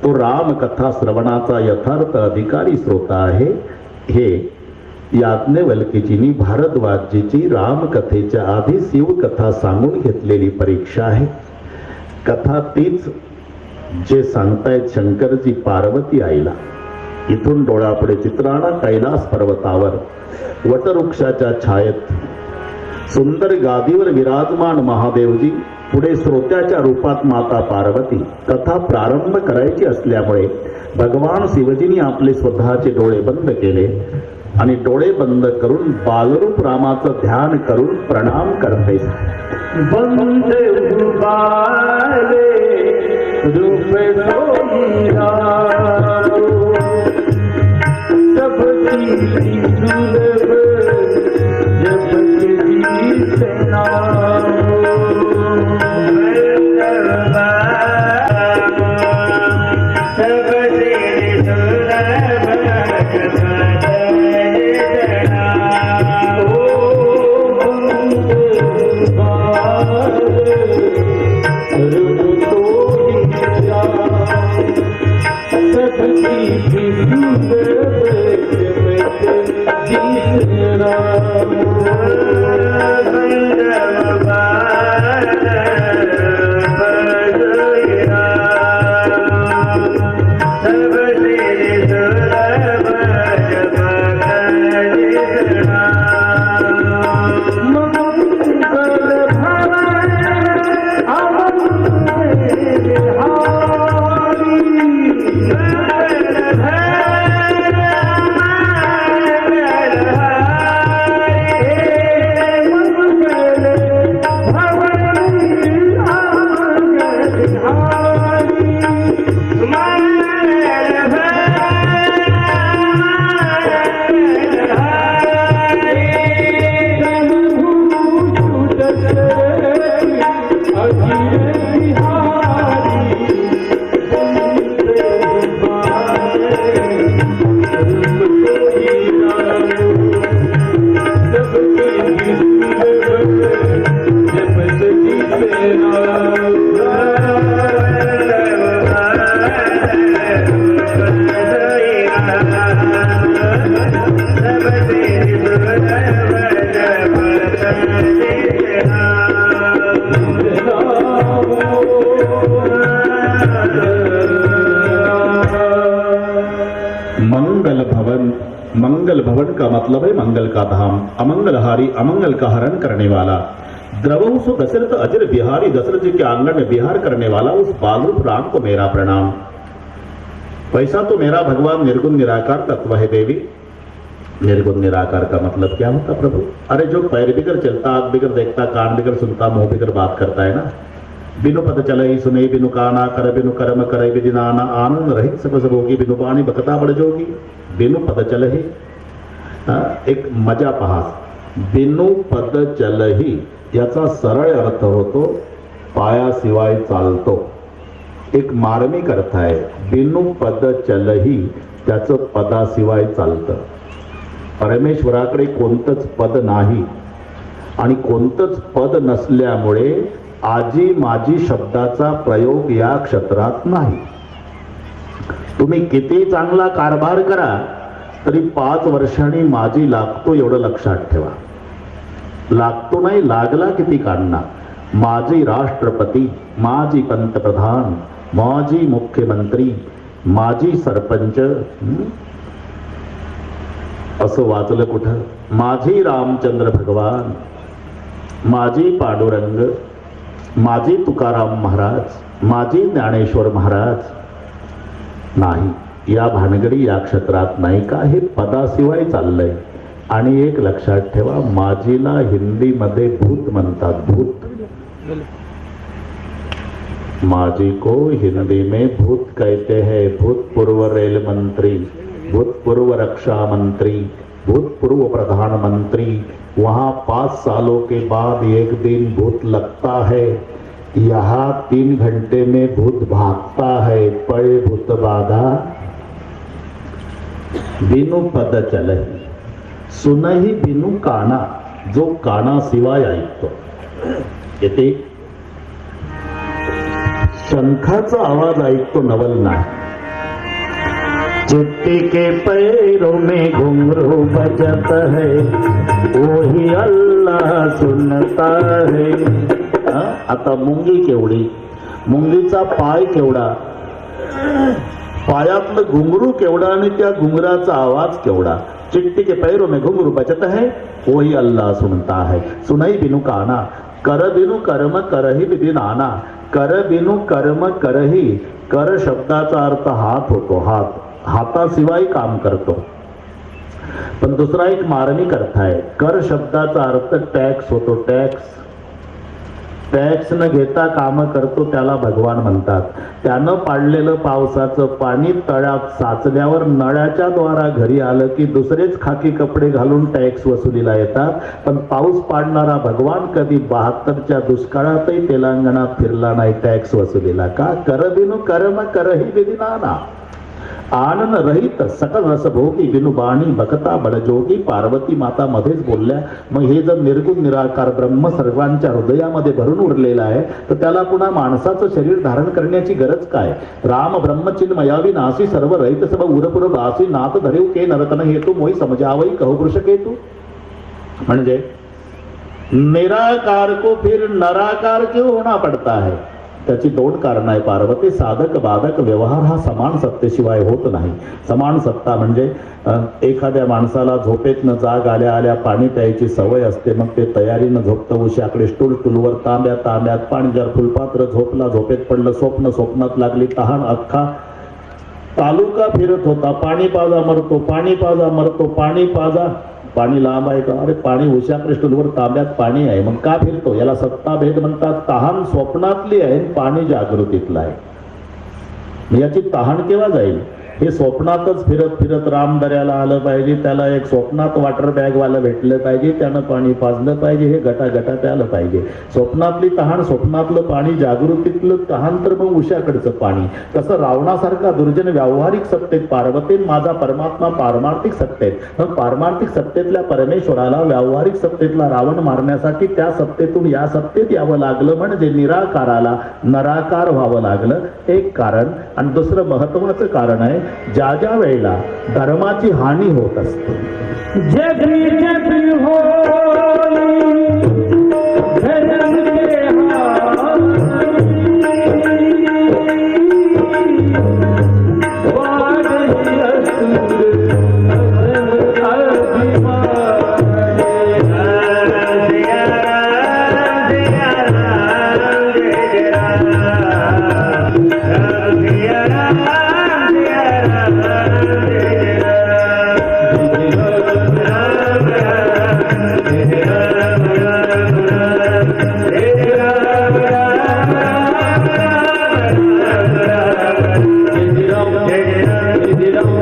तो राम कथा श्रवणाचा यथार्थ अधिकारी श्रोता आहे. हे याज्ञवल्क्यजींनी भारद्वाजजीची रामकथेच्या आधी शिवकथा सांगून घेतलेली परीक्षा आहे. कथा तीच जे सांगतायत शंकरजी पार्वती आईला. इथून डोळ्यापुढे चित्राणा कैलास पर्वतावर वटवृक्षाच्या छायेत सुंदर गादीवर विराजमान महादेवजी, पुढे श्रोत्याच्या रूपात माता पार्वती. कथा प्रारंभ करायची असल्यामुळे भगवान शिवजींनी आपले स्वतःचे डोळे बंद केले आणि डोळे बंद करून बालरूप रामाचं ध्यान करून प्रणाम करते. बंद उबाले रूप सोईरा सबकी सुलभ जपति सेना. मंगल भवन का मतलब है मंगल का धाम. अमंगलहारी, अमंगल का हरण करने वाला. द्रवहु सो दशरथ अजर बिहारी, दशरथ जी के आंगन में बिहार करने वाला उस बालरूप राम को मेरा प्रणाम. वैसा तो मेरा भगवान निर्गुण निराकार तत्व है देवी. निर्गुण निराकार का मतलब क्या होता प्रभु? अरे जो पैर बिगर चलता, आंख बिगर देखता, कान बिगर सुनता, मुंह बिगर बात करता है ना. बिनु पद चलई सुने बिनु काना, कर बिनु कर्म करे विधि नाना, आनंद रहित सब भोगी, बिनु बाणी बकता बड़ जोगी. बिनु पद चलही, एक मजा पहा. बिनु पद चलही याचा सरळ अर्थ होतो पायाशिवाय चालतो. एक मार्मिक अर्थ आहे. बिनु पद चलही त्याचं पदाशिवाय चालतं. परमेश्वराकडे कोणतंच पद नाही आणि कोणतंच पद नसल्यामुळे आजी माझी शब्दाचा प्रयोग या क्षेत्रात नाही. तुम्ही किती चांगला कारभार करा तरी 5 वर्षांनी माझी लागतो एवढं लक्षात ठेवा. लागतो नाही, लागला किती काढणार. माझी राष्ट्रपती, माझी पंतप्रधान, माजी मुख्यमंत्री, माजी सरपंच, असं वाचलं कुठं? माझी रामचंद्र भगवान, माझी पांडुरंग, माझी तुकाराम महाराज, माझी ज्ञानेश्वर महाराज. नाही, या भानगडी या क्षेत्रात नाही का, हे पदाशिवाय चाललंय. आणि एक लक्षात ठेवा, माझीला हिंदीमध्ये भूत म्हणतात. भूत, माझी को हिंदी में भूत कहते हैं. भूतपूर्व रेल मंत्री, भूतपूर्व रक्षा मंत्री, भूतपूर्व प्रधानमंत्री. वहां 5 सालों के बाद एक दिन भूत लगता है, यहाँ 3 घंटे में भूत भागता है. पड़े भूत बाधा बिनु पद चलही, सुनही बिनु काना. जो काना शिवाय ऐकतो. येते शंखाचा आवाज ऐकतो, नवल नाही. चिट्टी के पैरों में घुंघरू बजत है, वही अल्लाह सुनता है. आता मुंगी केवढी, मुंगीचा पाय केवढा, पायातलं घुंगरू केवढा आणि त्या घुंगराचा आवाज केवढा. चिट्टी के पैरों में घुंघरू बजत है, वही अल्लाह सुनता है. सुनई बिनु काना, कर बिनु कर्म करही विधी नाना. कर बिनु कर्म करही, कर शब्दाचा अर्थ हात होतो. हात, हाताशिवाय काम करतो. पण दुसरा एक मार्मिक अर्थ आहे. कर शब्दाचा अर्थ टॅक्स होतो. टॅक्स, टॅक्स न घेता काम करतो त्याला भगवान म्हणतात. त्यानं पाडलेलं पावसाचं पाणी तळ्यात साचल्यावर नळ्याच्या द्वारा घरी आलं की दुसरेच खाकी कपडे घालून टॅक्स वसुलीला येतात. पण पाऊस पाडणारा भगवान कधी 72च्या दुष्काळातही तेलंगणात फिरला नाही टॅक्स वसुलीला. का? कर बिनु कर्म करही विधी नाना. आनन रहित सकल रसभोगी बिनु बाणी बकता बडजोगी. पार्वती माता मध्येच बोलल्या. मग हे जर निर्गुण निराकार ब्रह्म सर्वांच्या हृदयामध्ये भरून उरलेला आहे तर त्याला पुन्हा माणसाचं शरीर धारण करण्याची गरज काय? राम ब्रह्मचिन्मयावी नासी सर्व रहित सब उरपुर बासी नाथ धरेव के नरतन हेतू मोही समजावई कहू पुरुष केतू. म्हणजे निराकार को फिर नराकार क्यों होना पड़ता है? त्याची 2 कारण आहे पार्वती. साधक बाधक व्यवहार हा समान सत्तेशिवाय होत नाही. समान सत्ता म्हणजे एखाद्या माणसाला झोपेतनं जाग आल्या आल्या पाणी प्यायची सवय असते. मग ते तयारीनं झोपतं. उशाकडे स्टूल, टूलवर तांब्या, तांब्यात पाणी. जर फुलपात्र झोपला, झोपेत पडलं, स्वप्न, स्वप्नात लागली तहान. अख्खा तालुका फिरत होता. पाणी पाजा मरतो, पाणी पाजा मरतो, पाणी पाजा. पाणी लांब आहे का? अरे पाणी उशाकडे स्टूलवर तांब्यात पाणी आहे. मग का फिरतो? याला सत्ता भेद म्हणतात. तहान स्वप्नातली आहे, पाणी जागृतीतलं आहे. याची तहान केव्हा जाईल? हे स्वप्नातच फिरत फिरत राम दर्याला आलं पाहिजे. त्याला एक स्वप्नात वॉटर बॅग वाला भेटलं पाहिजे. त्यानं पाणी पाजलं पाहिजे. हे गटागटा प्यालं पाहिजे. स्वप्नातली तहान, स्वप्नातलं पाणी, जागृतीतलं तहान तर मग उशाकडचं पाणी. तसं रावणासारखा दुर्जन व्यावहारिक सत्तेत पार्वती, माझा परमात्मा पारमार्थिक सत्तेत. मग पारमार्थिक सत्तेतल्या परमेश्वराला व्यावहारिक सत्तेतला रावण मारण्यासाठी त्या सत्तेतून या सत्तेत यावं लागलं. म्हणजे निराकाराला नराकार व्हावं लागलं. एक कारण. आणि दुसरं महत्वाचं कारण आहे, ज्या ज्या वेळेला धर्माची हानी होत असते, जगी जगी होली धर्म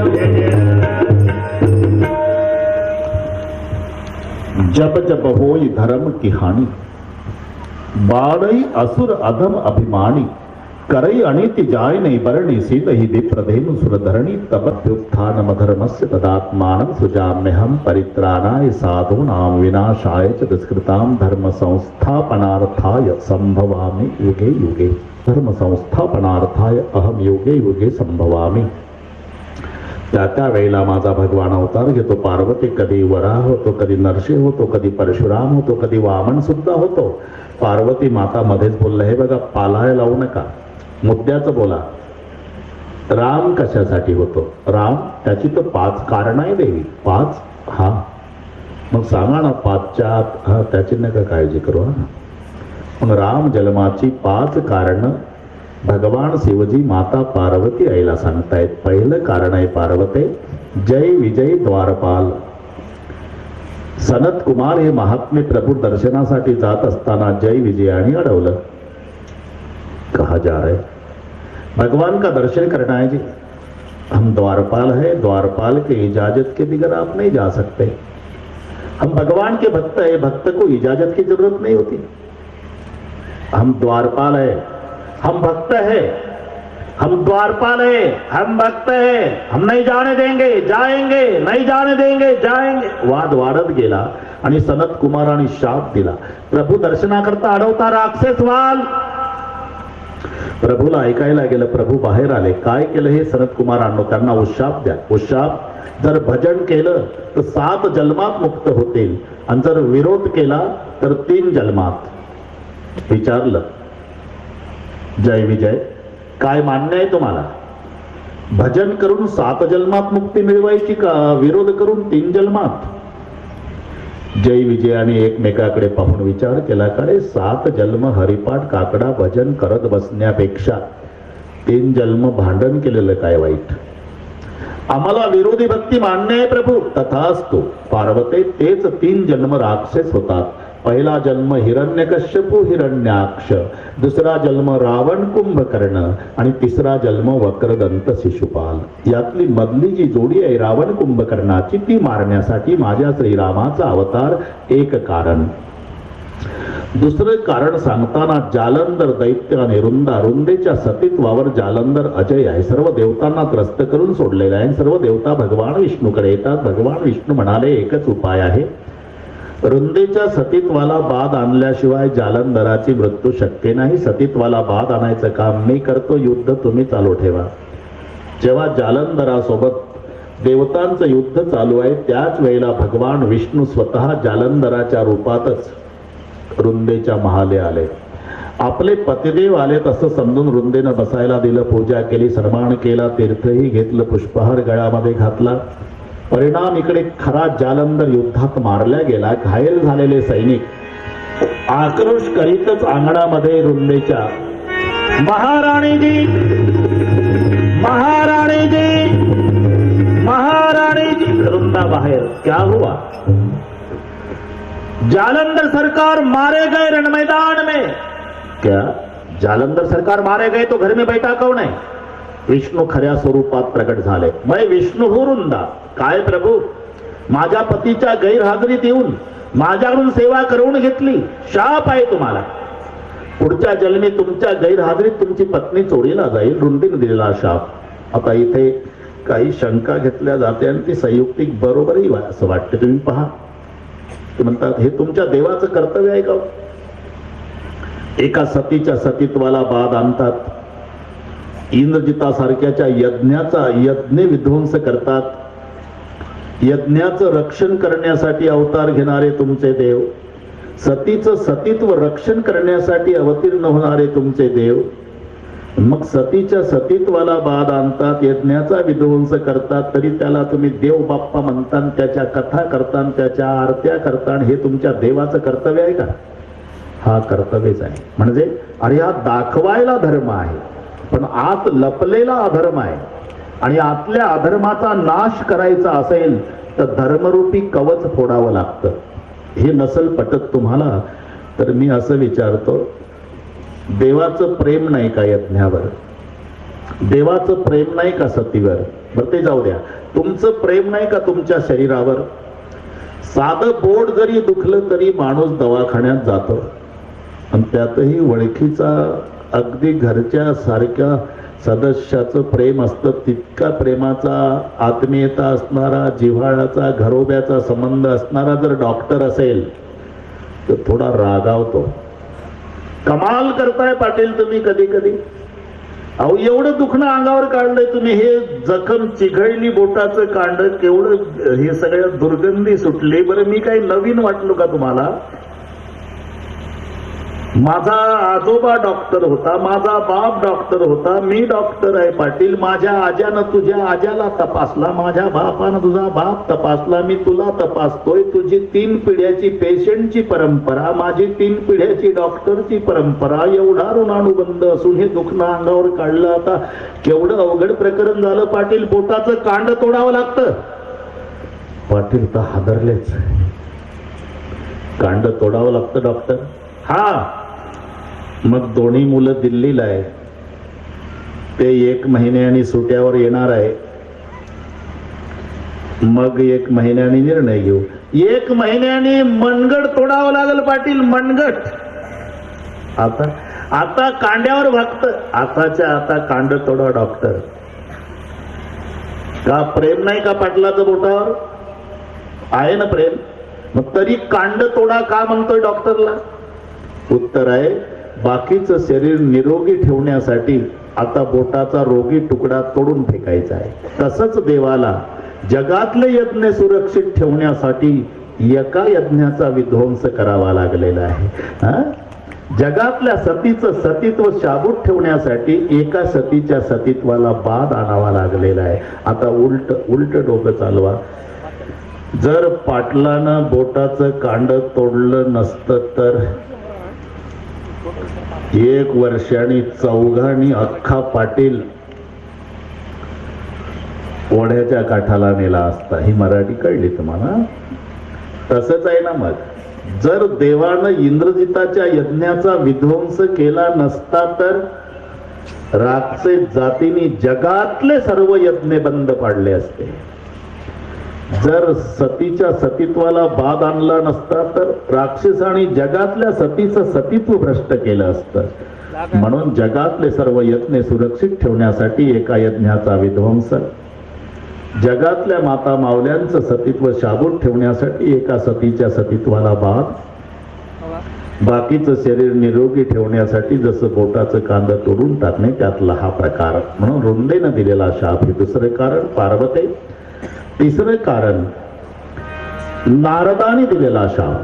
के जब जब होई धर्म की हानि, बाड़ई असुर अधम अभिमानी. करई अनिति जाय नहीं बरणी, सीत ही विप्रधेनु सुरधरणी. तबत्युत्थानम धर्मस्य तदात्मानं सृजाम्यहं परित्राणाय साधूनां विनाशाय च दुष्कृतां धर्म संस्थापनार्थाय संभवामि युगे युगे. धर्म संस्थापनार्थाय अहम युगे युगे संभवामि. त्या वेळेला माझा भगवान अवतार घेतो. पार्वती कधी वराह होतो, कधी नरसिंह होतो, कधी परशुराम होतो, कधी वामन सुद्धा होतो. पार्वती माता मध्येच बोललं, हे बघा पालाय लावू नका. मुद्द्याचं बोला. राम कशासाठी होतो? राम त्याची तर 5 कारण आहे देवी. 5? हा मग सांगा ना 5च्या आत. हा त्याची नका काळजी करू. हा मग राम जन्माची 5 कारण भगवान शिवजी माता पार्वती आईला सांगतायत. पहिलं कारण आहे पार्वते, जय विजय द्वारपाल. सनत कुमार हे महात्मे प्रभू दर्शनासाठी जात असताना जय विजयाने अडवलं. कहा जा रहे भगवान का दर्शन करना है जी, हम द्वारपाल है, द्वारपाल के इजाजत के बगैर आप नहीं जा सकते. हम भगवान के भक्त है, भक्त को इजाजत की जरूरत नहीं होती. हम द्वारपाल है, हम भक्त है, हम द्वारपाल है, हम भक्त है, हम नहीं जाने देंगे जाएंगे, नहीं जाने देंगे जाएंगे. वाद वाढत गेला आणि सनत कुमाराने शाप दिला. प्रभू दर्शनाकरता अडवता राक्षस वाल. प्रभूला ऐकायला गेलं. प्रभू बाहेर आले. काय केलं हे सनत कुमारांनो? त्यांना उशाप द्या. उशाप, जर भजन केलं तर 7 जन्मात मुक्त होतील आणि जर विरोध केला तर 3 जन्मात. विचारलं जय विजय काय मान्य आहे तुम्हाला? भजन करून 7 जन्मात मुक्ती मिळवायची का विरोध करून 3 जन्मात? जय विजयाने एकमेकाकडे पाहून विचार केला, कडे 7 जन्म हरिपाठ काकडा भजन करत बसण्यापेक्षा 3 जन्म भांडण केलेलं काय वाईट? आम्हाला विरोधी भक्ती मान्य आहे प्रभू. तथास्तु पार्वते, तेच 3 जन्म राक्षस होतात. पहिला जन्म हिरण्यकश्यपू हिरण्याक्ष, दुसरा जन्म रावण कुंभकर्ण आणि तिसरा जन्म वक्रदंत शिशुपाल. यातली मधली जी जोडी आहे रावण कुंभकर्णाची, ती मारण्यासाठी माझ्या श्रीरामाचा अवतार एक कारण. दुसरं कारण सांगताना जालंधर दैत्य आणि रुंदेच्या सतीत्वावर जालंधर अजय आहे. सर्व देवतांना त्रस्त करून सोडलेला आहे. सर्व देवता भगवान विष्णूकडे येतात. भगवान विष्णू म्हणाले एकच उपाय आहे, रुंदेच्या सतीत्वाला बाद आणल्याशिवाय जालंधराची मृत्यू शक्य नाही. सतीत्वाला बाद आणायचं काम मी करतो, युद्ध तुम्ही चालू ठेवा. जेव्हा जालंधरासोबत देवतांचं युद्ध चालू आहे त्याच वेळेला भगवान विष्णू स्वतः जालंधराच्या रूपातच रुंदेच्या महाले आले. आपले पतिदेव आले तसं समजून रुंदेनं बसायला दिलं, पूजा केली, सन्मान केला, तीर्थही घेतलं, पुष्पहार गळ्यामध्ये घातला. परिणाम इकडे खरा जालंधर युद्धात मारला गेला. घायल झालेले सैनिक आक्रोश करीतच अंगणामध्ये रुंदेच्या महाराणीजी महाराणीजी महाराणीजी. रुंदा बाहेर, क्या हुआ? जालंधर सरकार मारे गए रण मैदान में. क्या जालंधर सरकार मारे गए तो घर में बैठा कौन है? विष्णू खऱ्या स्वरूपात प्रकट झाले. मैं विष्णू हो रुंदा. काय प्रभू, माझ्या पतीच्या गैरहजेरीत येऊन माझ्याकडून सेवा करून घेतली, शाप आहे तुम्हाला. पुढच्या जन्मी तुमच्या गैरहजेरीत तुमची पत्नी चोरीला जाईल, रुंदीने दिलेला शाप. आता इथे काही शंका घेतल्या जाते आणि ती संयुक्तिक बरोबरही असं वाटते. तुम्ही पहा, ते म्हणतात हे तुमच्या देवाचं कर्तव्य आहे का? एका सतीच्या सतीत्वाला बाद आणतात, इंद्रजितासारख्याच्या यज्ञ विध्वंस करतात. यज्ञाचं रक्षण करण्यासाठी अवतार घेणारे तुमचे देव, सतीचं सतीत्व रक्षण करण्यासाठी अवतीर्ण होणारे तुमचे देव, मग सतीच्या सतीत्वाला बाद आणतात, यज्ञाचा विध्वंस करतात, तरी त्याला तुम्ही देव बाप्पा म्हणता, त्याच्या कथा करता, त्याच्या आरत्या करता. हे तुमच्या देवाचं कर्तव्य आहे का? हा कर्तव्यच आहे. म्हणजे अरे हा दाखवायला धर्म आहे पण आत लपलेला अधर्म आहे. आणि आतल्या अधर्माचा नाश करायचा असेल तर धर्मरूपी कवच फोडावं लागतं. हे नसल पटत तुम्हाला तर मी असं विचारतो, देवाचं प्रेम नाही का यज्ञावर? देवाचं प्रेम नाही का सतीवर? बरं ते जाऊ द्या, तुमचं प्रेम नाही का तुमच्या शरीरावर? साधं बोट जरी दुखलं तरी माणूस दवाखान्यात जातो आणि त्यातही ओळखीचा अगदी घरच्या सारख्या सदस्याचं प्रेम असतं. तितका प्रेमाचा, आत्मीयता असणारा, जिव्हाळ्याचा, घरोब्याचा संबंध असणारा जर डॉक्टर असेल तर थोडा रागावतो. कमाल करताय पाटील तुम्ही कधी कधी. अहो एवढं दुखणं अंगावर काढलंय तुम्ही, हे जखम चिघळली बोटाचं कांड, केवढं हे सगळ्या दुर्गंधी सुटली. बरं मी काही नवीन वाटलो का तुम्हाला? माझा आजोबा डॉक्टर होता, माझा बाप डॉक्टर होता, मी डॉक्टर आहे पाटील. माझ्या आज्यानं तुझ्या आज्याला तपासला, माझ्या बापानं तुझा बाप तपासला, मी तुला तपासतोय. तुझी 3 पिढ्याची पेशंटची परंपरा, माझी 3 पिढ्याची डॉक्टरची परंपरा, एवढा ऋणानुबंध असून हे दुखणं अंगावर काढलं. आता केवढं अवघड प्रकरण झालं पाटील. बोटाचं कांड तोडावं लागतं. पाटील तर हादरलेच. कांड तोडावं लागतं डॉक्टर? हा. मग दोन्ही मुलं दिल्लीला आहे, ते 1 महिन्याने सुट्यावर येणार आहे. मग 1 महिन्याने निर्णय घेऊ. 1 महिन्याने मनगट तोडावं लागल पाटील, मनगट. आता कांड्यावर भागत. आताच्या आता कांड तोडा डॉक्टर. का प्रेम नाही का पाटलाचं बोटावर? आहे ना प्रेम. मग तरी कांड तोडा का म्हणतोय डॉक्टरला? उत्तर आहे, बाकीचं शरीर निरोगी ठेवण्यासाठी आता बोटाचा रोगी तुकडा तोडून फेकायचा आहे. तसंच देवाला जगातले यज्ञ सुरक्षित ठेवण्यासाठी एका यज्ञाचा विध्वंस करावा लागलेला आहे. जगातल्या सतीचं सतीत्व शाबूत ठेवण्यासाठी एका सतीच्या सतीत्वाला बाद आणावा लागलेला आहे. आता उलट डोकं चालवा. जर पाटलानं बोटाचं कांड तोडलं नसतं तर 1 वर्षांनी 4घांनी अख्खा पाटील ओढ्याच्या काठाला नेला असता. ही मराठी कळली तुम्हाला? तसंच आहे ना. मग जर देवानं इंद्रजिताच्या यज्ञाचा विध्वंस केला नसता तर राक्षस जातीने जगातले सर्व यज्ञ बंद पाडले असते. जर सतीच्या सतीत्वाला बाद आणला नसता तर राक्षसाने जगातल्या सतीचं सतीत्व भ्रष्ट केलं असतं. म्हणून जगातले सर्व यज्ञ सुरक्षित ठेवण्यासाठी एका यज्ञाचा विध्वंस, जगातल्या माता मावल्यांचं सतीत्व शाबूत ठेवण्यासाठी एका सतीच्या सतीत्वाला बाद, बाकीचं शरीर निरोगी ठेवण्यासाठी जसं बोटाचं कांद तोडून टाकणे, त्यातला हा प्रकार. म्हणून रुंदेनं दिलेला शाप हे दुसरं कारण पार्वती. तिसरं कारण नारदाने दिलेला शाप.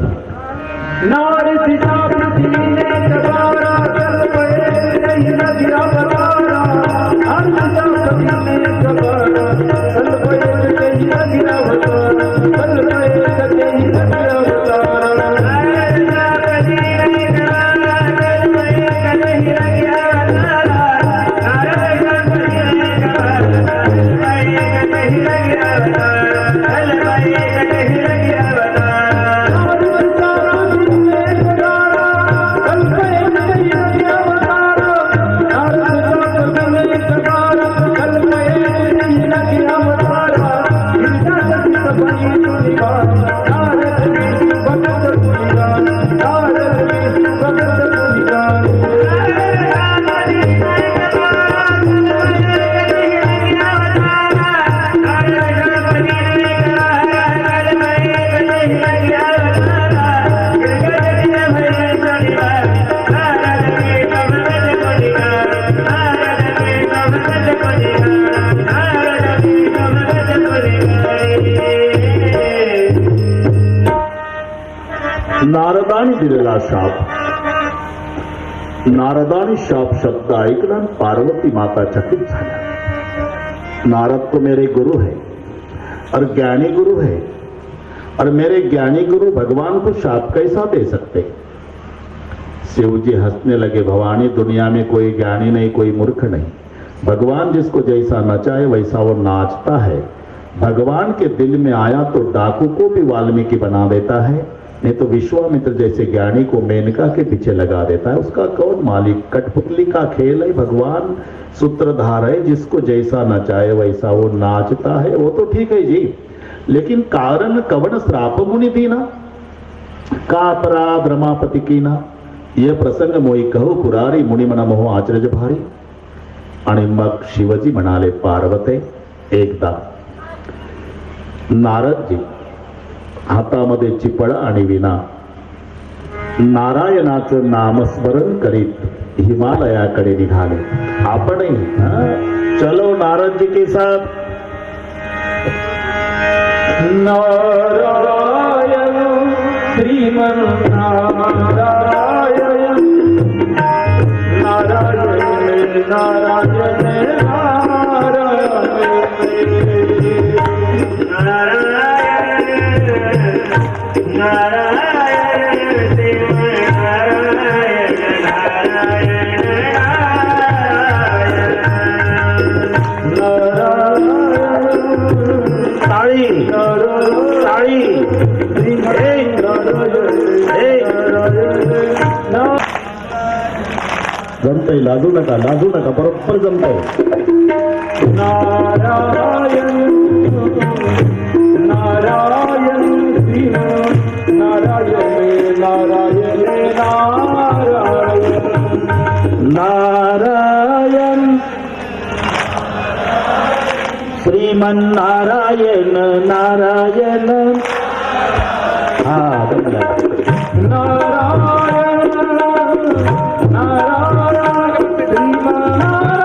नारदाने दिलेला शाप. नारदाने शाप शब्द ऐकला, पार्वती माता चकित झाल्या. नारद तो मेरे गुरु है और ज्ञानी गुरु है, और मेरे ज्ञानी गुरु भगवान को शाप कैसा दे सकते? शिव जी हंसने लगे, भवानी दुनिया में कोई ज्ञानी नहीं, कोई मूर्ख नहीं. भगवान जिसको जैसा नचाए वैसा वो नाचता है. भगवान के दिल में आया तो डाकू को भी वाल्मीकि बना देता है, नहीं तो विश्वामित्र जैसे ज्ञानी को मेनका के पीछे लगा देता है. उसका कौन मालिक? कठपुतली का खेल है. भगवान सूत्रधार है, जिसको जैसा नचाए वैसा वो नाचता है. वो तो ठीक है जी, लेकिन कारण कवन श्राप मुनि दीना, का अपराध रमापति कीना. यह प्रसंग मोई कहो पुरारी, मुनि मना मोह आचरज भारी. आणि मग शिवजी म्हणाले, पार्वते एकदा. नारदजी हातामध्ये चिपळ आणि विना नारायणाचं नामस्मरण करीत हिमालयाकडे निघाले. आपणही चलो नारद जी के साथ. नारायण श्रीमन नारायण नारायण ताळी ताळी जमतंय, लाजू नका बरोबर जमतंय. नारायण नारायण श्री नारायण नारायण नारायण श्रीमन्नारायण नारायण हा नारायण नारायण श्रीमन्नारायण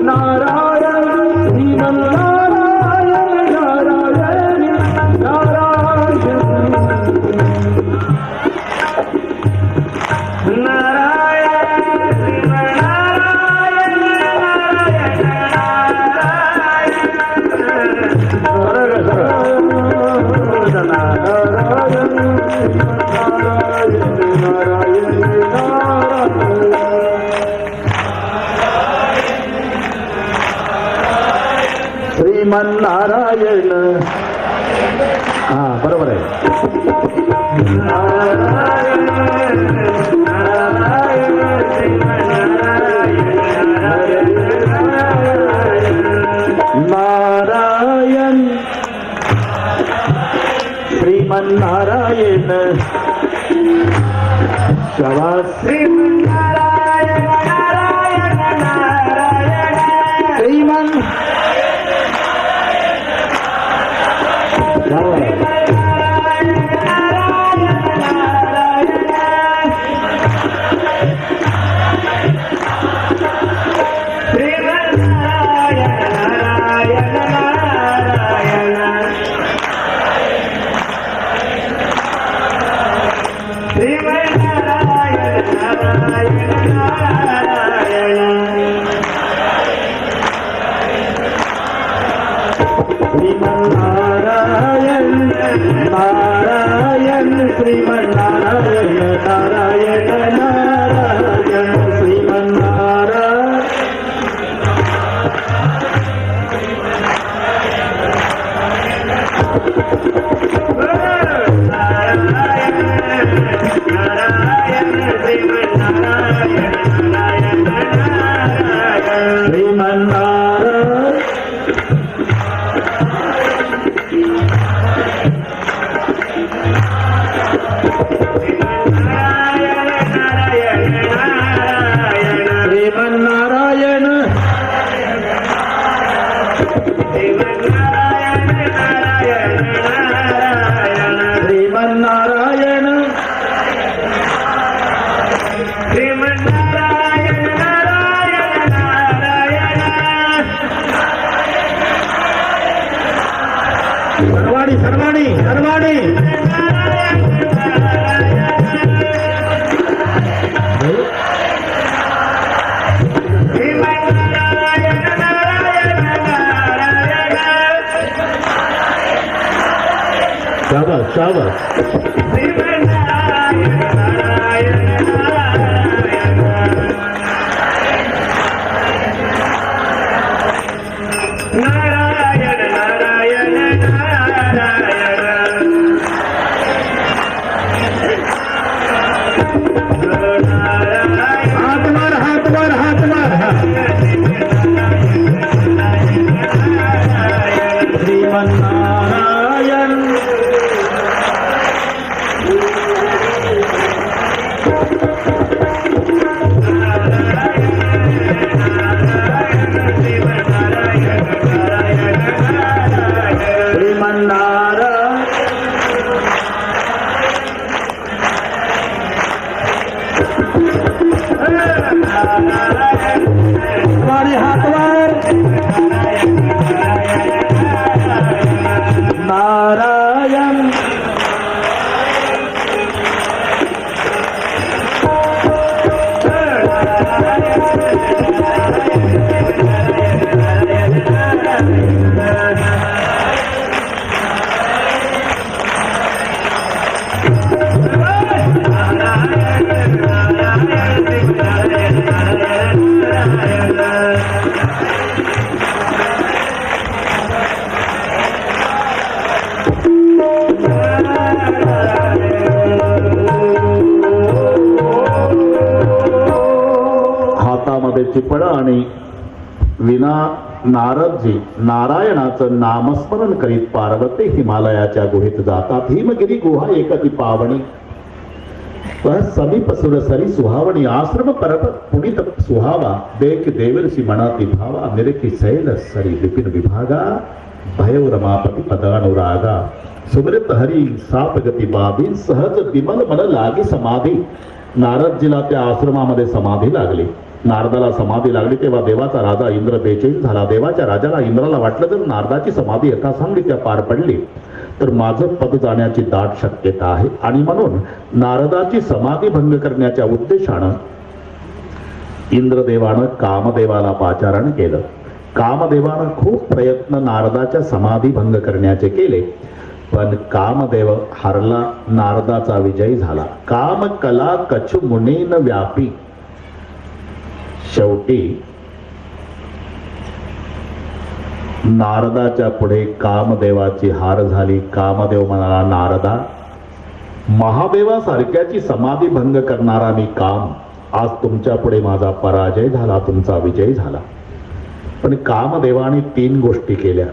नारायण श्रीमन्नारायण हा बरोबर आहे. नारायण श्रीमन्नारायण शाबास. श्रीमन्नारायण श्रीमन् श्रीमन्नारायण नारायण श्रीमन्नारायण नारायण नारायण श्रीमन्नारायण सर्वाणी शाबाश शाबाश. वारी हातवर नारायण हातामध्ये चिपळा आणि विना नारदजी नारायणाचं नामस्मरण करीत पार्वती हिमालयाच्या गुहेत जातात. हिमगिरी गुहा एकती पावणी वह समीप सुरसरी सुहावणी आश्रम पर्वत पुनित सुहावा देख देवर्षी मनाती भावा निरखी शैल सरी विपिन विभागा भयव रमापती पदानुरागा सुमृत हरी साप गती बाधी सहज विमल मन लागी समाधी. नारदजीला त्या आश्रमामध्ये समाधी लागली. नारदाला समाधी लागली तेव्हा देवाचा राजा इंद्र बेचैन झाला. देवाच्या राजाला इंद्राला वाटलं जर नारदाची समाधी यथासांगरीत्या पार पडली तर माझं पद जाण्याची दाट शक्यता आहे आणि म्हणून नारदाची समाधी भंग करण्याच्या उद्देशानं इंद्रदेवानं कामदेवाला पाचारण केलं. कामदेवानं खूप प्रयत्न नारदाच्या समाधी भंग करण्याचे केले पण कामदेव हरला. नारदाचा विजय झाला. काम कला कछु मुनीन व्यापी. शेवटी नारदाच्या पुढे कामदेवाची हार झाली. कामदेव म्हणाला नारदा महादेवासारख्याची समाधी भंग करणारा मी काम, आज तुमच्या पुढे माझा पराजय झाला, तुमचा विजय झाला. पण कामदेवाने 3 गोष्टी केल्या.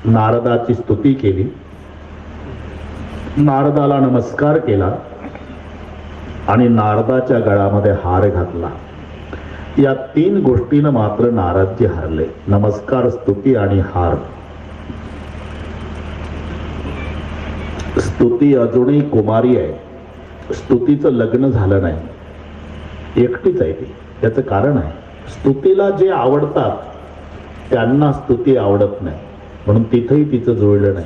नारदाची स्तुती केली, नारदाला नमस्कार केला आणि नारदाच्या गळामध्ये हार घातला. या 3 गोष्टीनं मात्र नारदजी हारले. नमस्कार, स्तुती आणि हार. स्तुती अजूनही कुमारी आहे. स्तुतीचं लग्न झालं नाही, एकटीच आहे ती. त्याचं कारण आहे स्तुतीला जे आवडतात त्यांना स्तुती आवडत नाही, म्हणून तिथेही तिचं जुळलं नाही.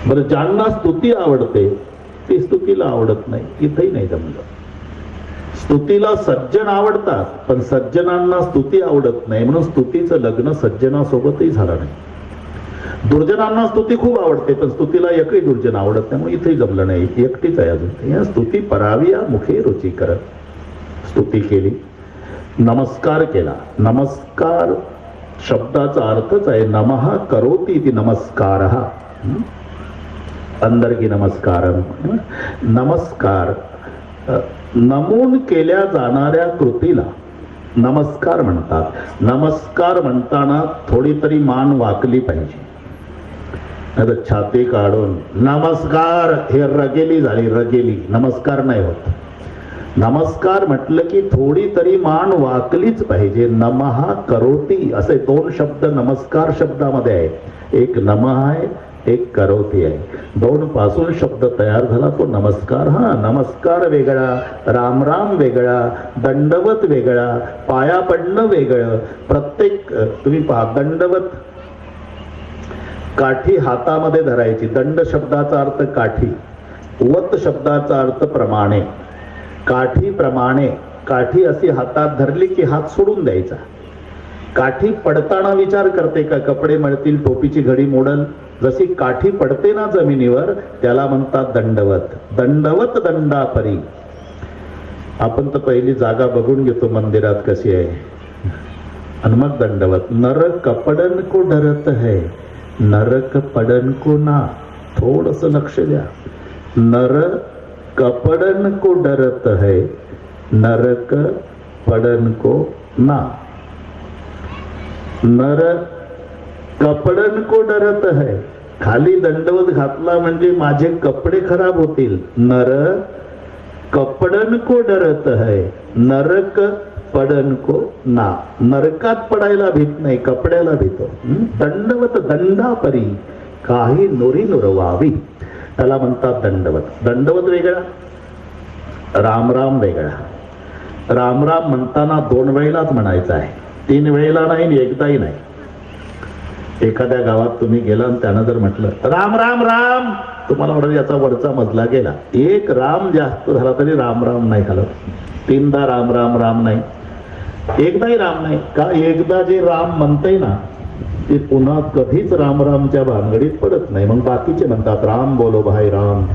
बरं, ज्यांना स्तुती आवडते ती स्तुतीला आवडत नाही, इथेही नाही जमलं. स्तुतीला सज्जन आवडतात पण सज्जनांना स्तुती आवडत नाही, म्हणून स्तुतीचं लग्न सज्जनासोबतही झालं नाही. दुर्जनांना स्तुती खूप आवडते पण स्तुतीला एकही दुर्जन आवडत नाही, म्हणून इथेही जमलं नाही, एकटीच आहे अजून. या स्तुती परावी या मुखे रुची कर. स्तुती केली, नमस्कार केला. नमस्कार शब्दाचा अर्थच आहे नमः करोति इति नमस्कारः. अंदरकी नमस्कारम. नमस्कार नमून केल्या जाणाऱ्या कृतीला नमस्कार म्हणतात. नमस्कार म्हणताना थोडी तरी मान वाकली पाहिजे, आता छाती काढून नमस्कार हे रगेली झाली, रगेली नमस्कार नाही होत. नमस्कार म्हटलं की थोडी तरी मान वाकलीच पाहिजे. नमः करोति असे 2 शब्द नमस्कार शब्दामध्ये आहे. एक नमः आहे, एक करोति आहे. 2 पासून शब्द तयार झाला तो नमस्कार. हा, नमस्कार वेगळा, राम राम वेगळा, दंडवत वेगळा, पाया पडणं वेगळं. प्रत्येक तुम्ही पहा, दंडवत काठी हातामध्ये धरायची. दंड शब्दाचा अर्थ काठी, वत शब्दाचा अर्थ प्रमाणे. काठी प्रमाणे, काठी अशी हातात धरली की हात सोडून द्यायचा. काठी पडताना विचार करते का कपडे मळतील, टोपीची घडी मोडल. जशी काठी पडते ना जमिनीवर त्याला म्हणतात दंडवत. दंडवत दंडापरी. आपण तर पहिली जागा बघून घेतो मंदिरात कशी आहे आणि मग दंडवत. नर कपडन को डरत है, नरक पडन को ना. थोडस लक्ष द्या. नर कपडन को डरत है, नरक पडन को ना. नर कपडन को डरत है, खाली दंडवत घातला म्हणजे माझे कपडे खराब होतील. नर कपडन को डरत है, नरक पडन को ना. नरकात पडायला भीत नाही, कपड्याला भीतो. दंडवत दंडापरी काही नुरी नुरवावी, त्याला म्हणतात दंडवत. दंडवत वेगळा, राम राम वेगळा. राम राम म्हणताना 2 वेळेलाच म्हणायचं आहे, 3 वेळेला नाही आणि एकदाही नाही. एखाद्या गावात तुम्ही गेला आणि त्यानं जर म्हटलं राम राम राम, तुम्हाला वाटत याचा वरचा मजला गेला. एक राम जास्त झाला तरी राम राम नाही घालत. 3दा राम राम राम नाही, एकदाही राम नाही. का एकदा जे राम म्हणतंय ना ते पुन्हा कधीच राम रामच्या भानगडीत पडत नाही. मग बाकीचे म्हणतात राम बोलो भाई राम.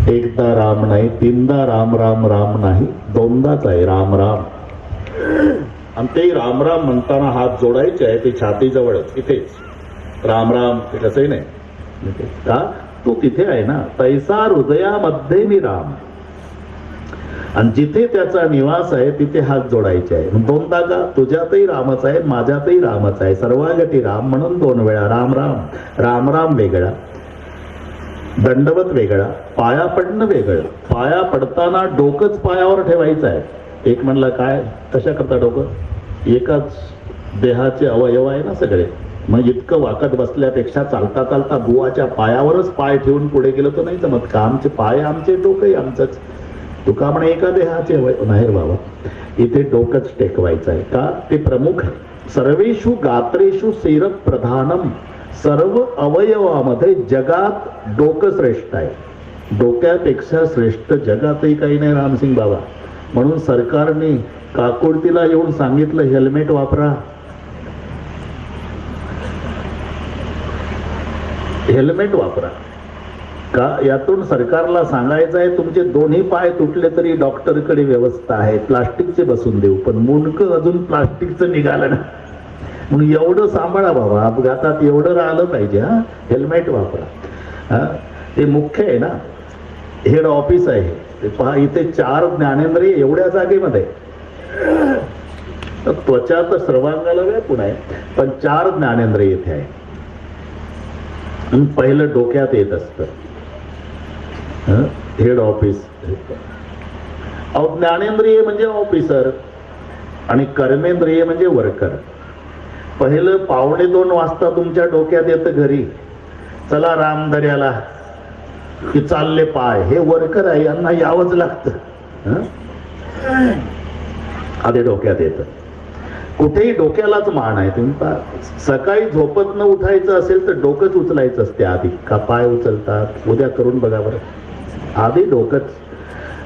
एकदा राम नाही, 3दा राम राम राम नाही, 2दाच आहे राम राम. आणि ते राम राम म्हणताना हात जोडायचे आहे ते छातीजवळच इथेच. राम राम ते कसंही नाही. का तू तिथे आहे ना, तैसा हृदयामध्ये मी राम. आणि जिथे त्याचा निवास आहे तिथे हात जोडायचे आहे. 2दा का तुझ्यातही रामच आहे, माझ्यातही रामच आहे, सर्वागती राम म्हणून 2 वेळा राम राम. राम राम वेगळा, दंडवत वेगळा, पाया पडणं वेगळं. पाया पडताना डोकंच पायावर ठेवायचं आहे. एक म्हणलं काय कशा करता डोकं, एकाच देहाचे अवयव आहे ना सगळे. मग इतकं वाकत बसल्यापेक्षा चालता चालता बुवाच्या पायावरच पाय ठेवून पुढे गेलं तर नाही जमत का. आमचे पाय आमचे, डोकंही आमचंच. तुका म्हणे एका देहाचे अवयव नाही बाबा, इथे डोकंच टेकवायचं आहे. का ते प्रमुख आहे. सर्वेषु गात्रेषु शिर प्रधानम. सर्व अवयवामध्ये जगात डोकं श्रेष्ठ आहे. डोक्यापेक्षा श्रेष्ठ जगातही काही नाही रामसिंग बाबा. म्हणून सरकारने काकुळतीला येऊन सांगितलं हेल्मेट वापरा. हेल्मेट वापरा. का यातून सरकारला सांगायचं आहे तुमचे दोन्ही पाय तुटले तरी डॉक्टरकडे व्यवस्था आहे, प्लास्टिकचे बसून देऊ. पण मुंडकं अजून प्लास्टिकचं निघालं ना, म्हणून एवढं सांभाळा बाबा, अपघातात एवढं राहिलं पाहिजे. हा हेल्मेट वापरा. हे मुख्य आहे ना, हेड ऑफिस आहे. पहा इथे 4 ज्ञानेंद्रिय एवढ्या जागेमध्ये. त्वचा तर सर्वांगाला व्यापून आहे, पण 4 ज्ञानेंद्रिय इथे आहे. आणि पहिलं डोक्यात येत असतं हेड ऑफिस. ज्ञानेंद्रिय म्हणजे ऑफिसर आणि कर्मेंद्रिय म्हणजे वर्कर. पहिलं 1:45 वाजता तुमच्या डोक्यात येतं घरी, चला रामदर्याला की चालले पाय. हे वर्कर आहे, यांना यावंच लागतं. आधी डोक्यात येतं. कुठेही डोक्यालाच मान आहे. तुम्ही सकाळी झोपत न उठायचं असेल तर डोकंच उचलायचं असते आधी. का पाय उचलतात, उद्या करून बघा बरं. आधी डोकंच.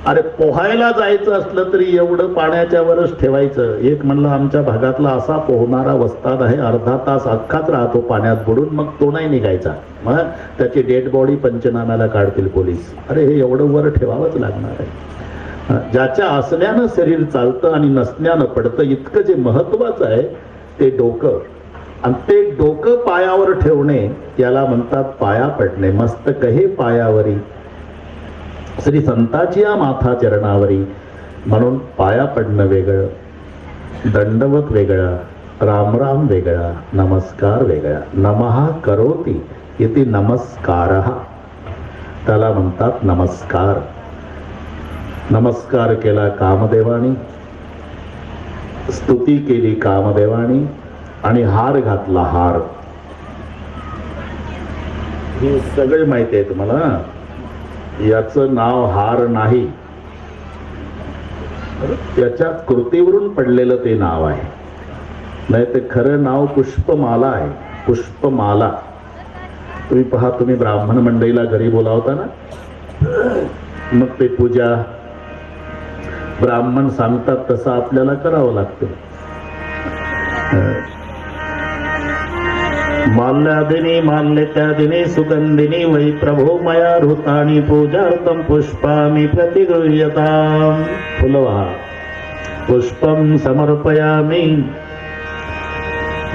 अरे पोहायला जायचं असलं तरी एवढं पाण्याच्या वरच ठेवायचं. एक म्हणलं आमच्या भागातला असा पोहणारा वस्ताद आहे, अर्धा तास अख्खाच राहतो पाण्यात बुडून, मग तो नाही निघायचा. मग त्याची डेड बॉडी पंचनाम्याला काढतील पोलीस. अरे हे एवढं वर ठेवावंच लागणार आहे. ज्याच्या असण्यानं शरीर चालतं आणि नसण्यानं पडतं, इतकं जे महत्वाचं आहे ते डोकं. आणि ते डोकं पायावर ठेवणे याला म्हणतात पाया पडणे. मस्तक हे पायावरी, श्री संताची या माथा चरणावरी. म्हणून पाया पडणं वेगळं, दंडवत वेगळा, राम राम वेगळा, नमस्कार वेगळा. नमः करोति इति नमस्कारः, त्याला म्हणतात नमस्कार. नमस्कार केला कामदेवानी, स्तुती केली कामदेवानी, आणि हार घातला हार. हे सगळे माहिती आहे तुम्हाला. याचं नाव हार नाही, त्याच्या कृतीवरून पडलेलं ते नाव आहे. नाही ते खरं नाव पुष्पमाला आहे. पुष्पमाला. तुम्ही पहा, तुम्ही ब्राह्मण मंडळीला घरी बोलावता ना, मग ते पूजा ब्राह्मण सांगतात तसं आपल्याला करावं लागतं. माल्यादिनी माल्यत्यादिनी सुगंधिनी वै प्रभो मया हृतानि पूजार्थं पुष्पामि प्रतिगृह्यताम्. फुलवा. पुष्पं समर्पयामि,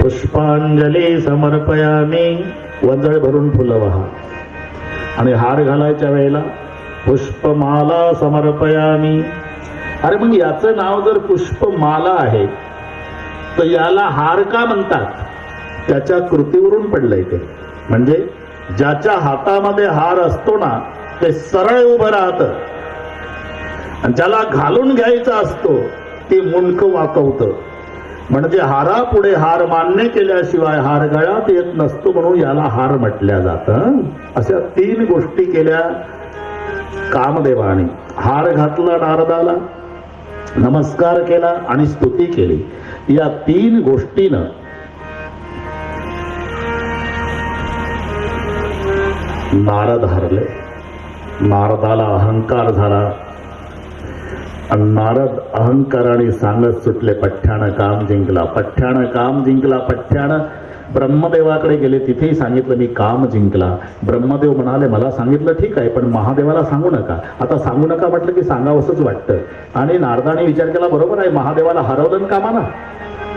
पुष्पांजली समर्पयामि. वंजळ भरून फुलं वाहा. आणि हार घालायच्या वेळेला पुष्पमाला समर्पयामि. अरे मग याचं नाव जर पुष्पमाला आहे तर याला हार का म्हणतात? त्याच्या कृतीवरून पडलंय ते. म्हणजे ज्याच्या हातामध्ये हार असतो ना ते सरळ उभं राहतं, आणि ज्याला घालून घ्यायचा असतो ते मुंडकं वाकवतं. म्हणजे हारापुढे हार मान्य केल्याशिवाय हार गळ्यात येत नसतो, म्हणून याला हार म्हटल्या जातं. अशा 3 गोष्टी केल्या कामदेवाने. हार घातला नारदाला, नमस्कार केला आणि स्तुती केली. या 3 गोष्टीनं नारद हरले. नारदाला अहंकार झाला आणि नारद अहंकाराने सांगत सुटले, पठ्ठ्यानं काम जिंकला, पठ्ठ्यानं काम जिंकला. पठ्ठ्यानं ब्रह्मदेवाकडे गेले, तिथेही सांगितलं मी काम जिंकला. ब्रह्मदेव म्हणाले मला सांगितलं ठीक आहे, पण महादेवाला सांगू नका. आता सांगू नका म्हटलं की सांगावंसंच वाटतं. आणि नारदाने विचार केला, बरोबर आहे, महादेवाला हरवलं ना कामानं,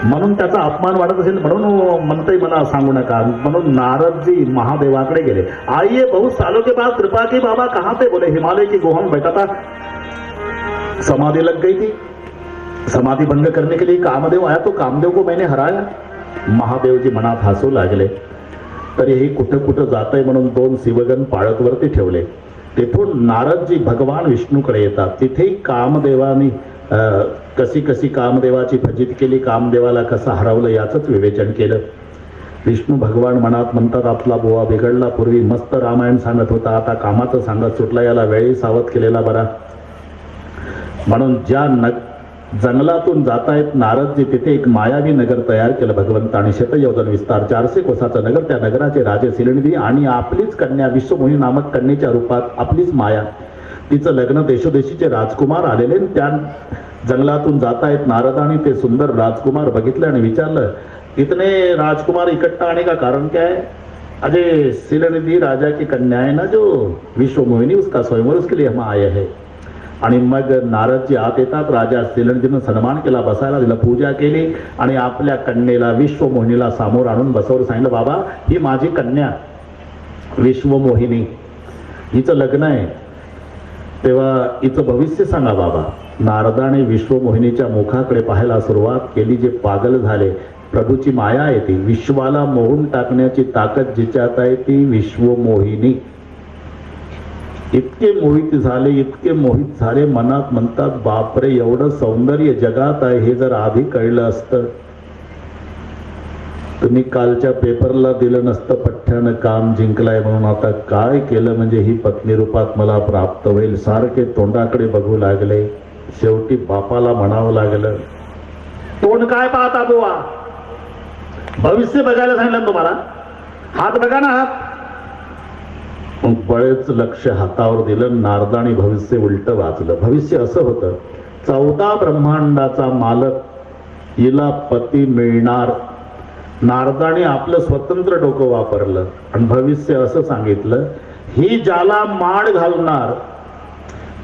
म्हणून त्याचा अपमान वाटत असेल, म्हणून म्हणतोय मला सांगू नका. म्हणून नारदजी महादेवाकडे गेले. आइए बहुत सालों के बाद कृपा की बाबा कहाँ थे? बोले हिमालय की गुहा में बैठा था, समाधि लग गई थी, समाधि भंग करने के लिए कामदेव आया, तो कामदेव को मैंने हराया. महादेवजी मनात हसू लागले. तरी हे कुठं कुठं जातंय म्हणून 2 शिवगण पाळत वरती ठेवले. तिथून नारदजी भगवान विष्णूकडे येतात. तिथेही कामदेवानी कशी कशी कामदेवाची फजित केली, कामदेवाला कसं हरवलं याचंच विवेचन केलं. विष्णू भगवान मनात म्हणतात, आपला बुवा बिघडला, पूर्वी मस्त रामायण सांगत होता, आता कामाचं सांगत सुटला, याला वेळी सावध केलेला बरा. म्हणून ज्या जंगलातून जातायत नारदजी, तिथे एक मायावी नगर तयार केलं भगवंताने. शतयोजन विस्तार, 400 कोसाचं नगर. त्या नगराचे राजे सिलंदी आणि आपलीच कन्या विश्वमोहिनी नामक कन्येच्या रूपात आपलीच माया, तिचं लग्न. देशोदेशीचे राजकुमार आलेले. त्या जंगलातून जातायत नारदाने ते सुंदर राजकुमार बघितले आणि विचारलं, इतने राजकुमार इकट्ठा आने का कारण क्या है? अजय सिलंदी राजा की कन्या है ना जो विश्वमोहिनी, उसका स्वयंवर, उसके लिए हम आए हैं. आणि मग नारदजी आत येतात. राजा सिलंदीनं सन्मान केला, बसायला दिलं, पूजा केली आणि आपल्या कन्येला विश्वमोहिनीला समोर आणून बसवून सांगितलं, बाबा ही माझी कन्या विश्वमोहिनी, हिचं लग्न आहे, तेव्हा हिचं भविष्य सांगा बाबा. नारदाने विश्वमोहिनीच्या मुखाकडे पाहायला सुरुवात केली. जे पागल झाले. प्रभूची माया आहे ती, विश्वाला मोहून टाकण्याची ताकद जिच्यात आहे ती विश्वमोहिनी. इतके मोहित झाले, इतके मोहित झाले, मनात म्हणतात, बापरे एवढं सौंदर्य जगात आहे, हे जर आधी कळलं असतं, तुम्ही कालच्या पेपरला दिलं नसतं पठ्ठ्यानं काम जिंकलाय म्हणून. आता काय केलं म्हणजे ही पत्नी रूपात मला प्राप्त होईल. सारखे तोंडाकडे बघू लागले. शेवटी बापाला म्हणावं लागलं, तोंड काय पाहता बुवा, भविष्य बघायला सांगितलं तुम्हाला, हात बघा ना हात. मग बळेच लक्ष हातावर दिलं. नारदानी भविष्य उलट वाचलं. भविष्य असं होतं, 14 ब्रह्मांडाचा मालक, हिला पती मिळणार. नारदाने आपलं स्वतंत्र डोकं वापरलं आणि भविष्य असं सांगितलं, ही ज्याला माळ घालणार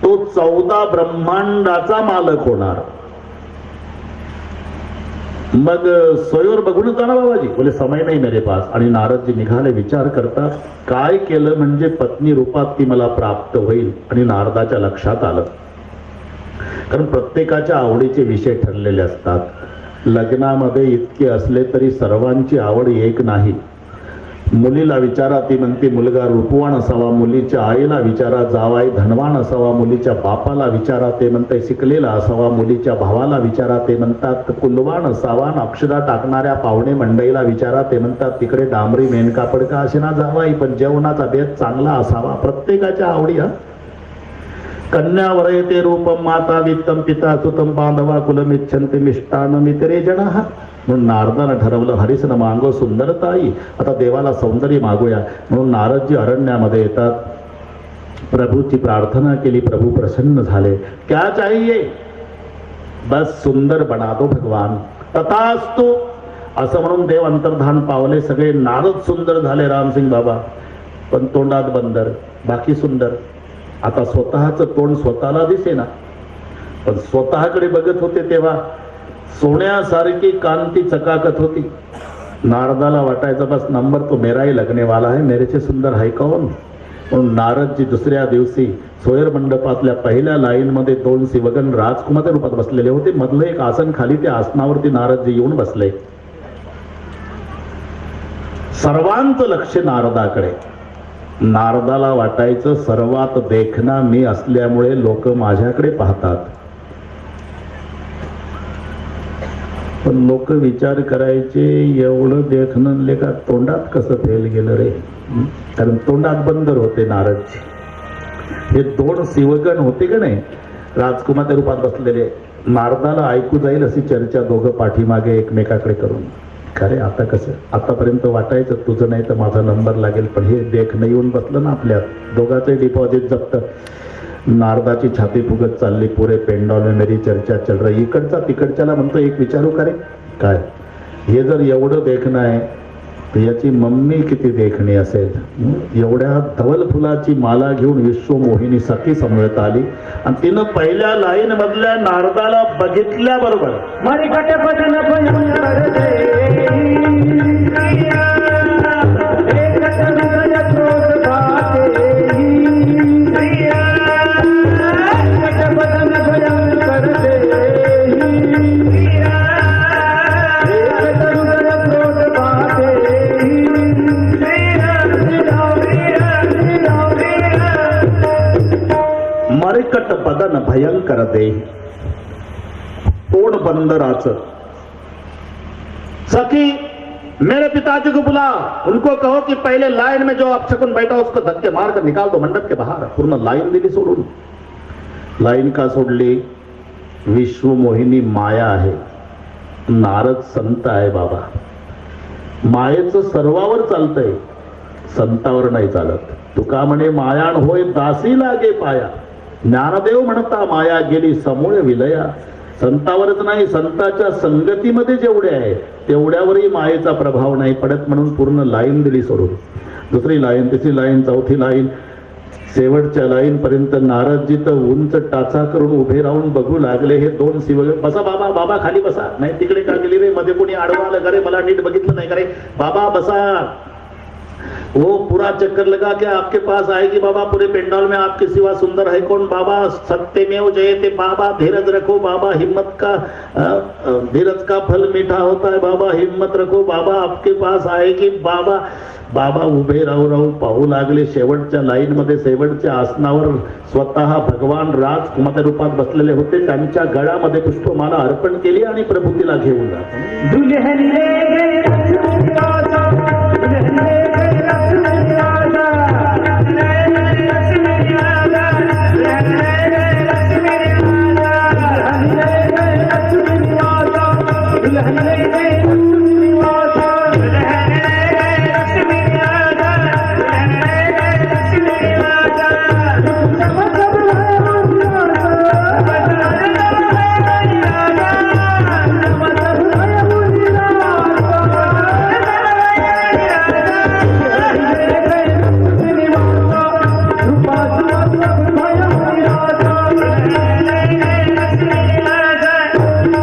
तो 14 ब्रह्मांडाचा मालक होणार. मग स्वयंवर बघून जा ना बाबाजी. बोले समय नाही मेरे पास. आणि नारदजी निघाले. विचार करतात, काय केलं म्हणजे पत्नी रूपात ती मला प्राप्त होईल. आणि नारदाच्या लक्षात आलं, कारण प्रत्येकाच्या आवडीचे विषय ठरलेले असतात. लग्नामध्ये इतके असले तरी सर्वांची आवड एक नाही. मुलीला विचारा, ती म्हणते मुलगा रूपवान असावा. मुलीच्या आईला विचारा, जावाई धनवान असावा. मुलीच्या बापाला विचारा, ते म्हणते शिकलेला असावा. मुलीच्या भावाला विचारा, ते म्हणतात कुलवान असावा. अक्षदा टाकणाऱ्या पाहुणे मंडळीला विचारा, ते म्हणतात तिकडे डांबरी मेनकापड का असे ना जावाई, पण जेवणाचा बेत चांगला असावा. प्रत्येकाच्या आवडी. कन्या वरयते रूपम माता वित्तम पिता सुतम बांधवा कुलमिच्छन्ति मिष्टान मित्रे जनाः. म्हणून नारदानं ठरवलं, हरिसन मागो सुंदरताई, आता देवाला सौंदर्य मागूया. म्हणून नारदजी अरण्यामध्ये येतात. प्रभूची प्रार्थना केली. प्रभू प्रसन्न झाले. क्या चाहिए? बस सुंदर बना दो भगवान. तथास्तु असं म्हणून देव अंतर्धान पावले. सगळे नारद सुंदर झाले, रामसिंग बाबा, पण तोंडात बंदर, बाकी सुंदर. आता स्वतःच तोंड स्वतःला दिसेना, पण स्वतःकडे बघत होते तेव्हा सोन्यासारखी कांती चकाकत होती. नारदाला वाटायचं बस नंबर तो मेरा ही लगने वाला है, मेरे से सुंदर है कौन. म्हणून नारदजी दुसऱ्या दिवशी सोयर मंडपातल्या पहिल्या लाईन मध्ये 2 शिवगण राजकुमार रूपात बसलेले होते. मधलं एक आसन खाली, त्या आसनावरती नारदजी येऊन बसले. सर्वांचं लक्ष नारदाकडे. नारदाला वाटायचं सर्वात देखना मी असल्यामुळे लोक माझ्याकडे पाहतात. पण लोक विचार करायचे, एवढं देखणं लेका तोंडात कसं फेल गेलं रे. कारण तोंडात बंदर होते नारदजी. हे दोन शिवगण होते का नाही, राजकुमारच्या रूपात बसलेले. नारदाला ऐकू जाईल अशी चर्चा दोघं पाठीमागे एकमेकाकडे करून. खरे आता कसं, आतापर्यंत वाटायचं तुझं नाही तर माझा नंबर लागेल, पण हे देखणं येऊन बसलं ना आपल्यात, दोघांचे डिपॉझिट जप्त. नारदाची छाती फुगत चालली, पुरे पेंडॉल में मेरी चर्चा चल रही. इकडचा तिकडच्याला म्हणतो एक विचारू का रे, काय हे जर एवढं देखणं आहे तर याची मम्मी किती देखणी असेल. एवढ्या धवल फुलाची माला घेऊन विश्वमोहिनी सखी समवेत आली आणि तिनं पहिल्या लाईन मधल्या नारदाला बघितल्याबरोबर मारी कटे भजन भजन करते मरकट बदन भयंकर दे, तोड़ बंदराच. सखी मेरे पिताजी को बुला, उनको कहो कि पहले लाइन में जो अपशकुन बैठा उसको धक्के मारकर निकाल दो मंडप के बाहर. पूर्ण लाईन दिली सोडून. लाईन का सोडली, विश्वमोहिनी माया आहे, नारद संत आहे. बाबा मायेचं सर्वावर चालतंय, संतावर नाही चालत. तुका म्हणे मायाण होय दासी लागे पाया, ज्ञानदेव म्हणता माया गेली समूळ विलया. संतावरच नाही, संताच्या संगतीमध्ये जेवढे आहे तेवढ्यावरही मायेचा प्रभाव नाही पडत, म्हणून पूर्ण लाईन दिली सोडून. दुसरी लाईन, तिसरी लाईन, चौथी लाईन, शेवटच्या लाईन पर्यंत नारदजी तर उंच टाचा करून उभे राहून बघू लागले. हे दोन शिव, बसा बाबा, बाबा खाली बसा. नाही तिकडे का गेली रे, मध्ये कोणी आडवा आलं का रे, मला नीट बघितलं नाही का रे, बाबा बसा. वो पूरा चक्कर लगा के आपके पास आएगी. बाबा पूरे पेंडाल में आपके सिवा सुंदर है कौन, बाबा सत्यमेव जयते, बाबा धीरज रखो, बाबा हिम्मत का धीरज का फल मीठा होता है, बाबा हिम्मत रखो, बाबा आपके पास आएगी. बाबा बाबा उभे राहू राहू पाहू लागले. शेवटच्या लाईन मध्ये शेवटच्या आसनावर स्वतः भगवान राजकुमार रूपात बसलेले होते. त्यांच्या गळ्यामध्ये पुष्पमाला अर्पण केली आणि प्रभूतीला घेऊन जात. दुल्हन ले गए लक्ष्मी राजा, दुल्हन ले गए लक्ष्मी राजा, लक्ष्मी राजा, दुल्हन ले गए लक्ष्मी राजा, दुल्हन ले गए लक्ष्मी राजा, दुल्हन ले गए लक्ष्मी राजा, दुल्हन ले गए लक्ष्मी राजा,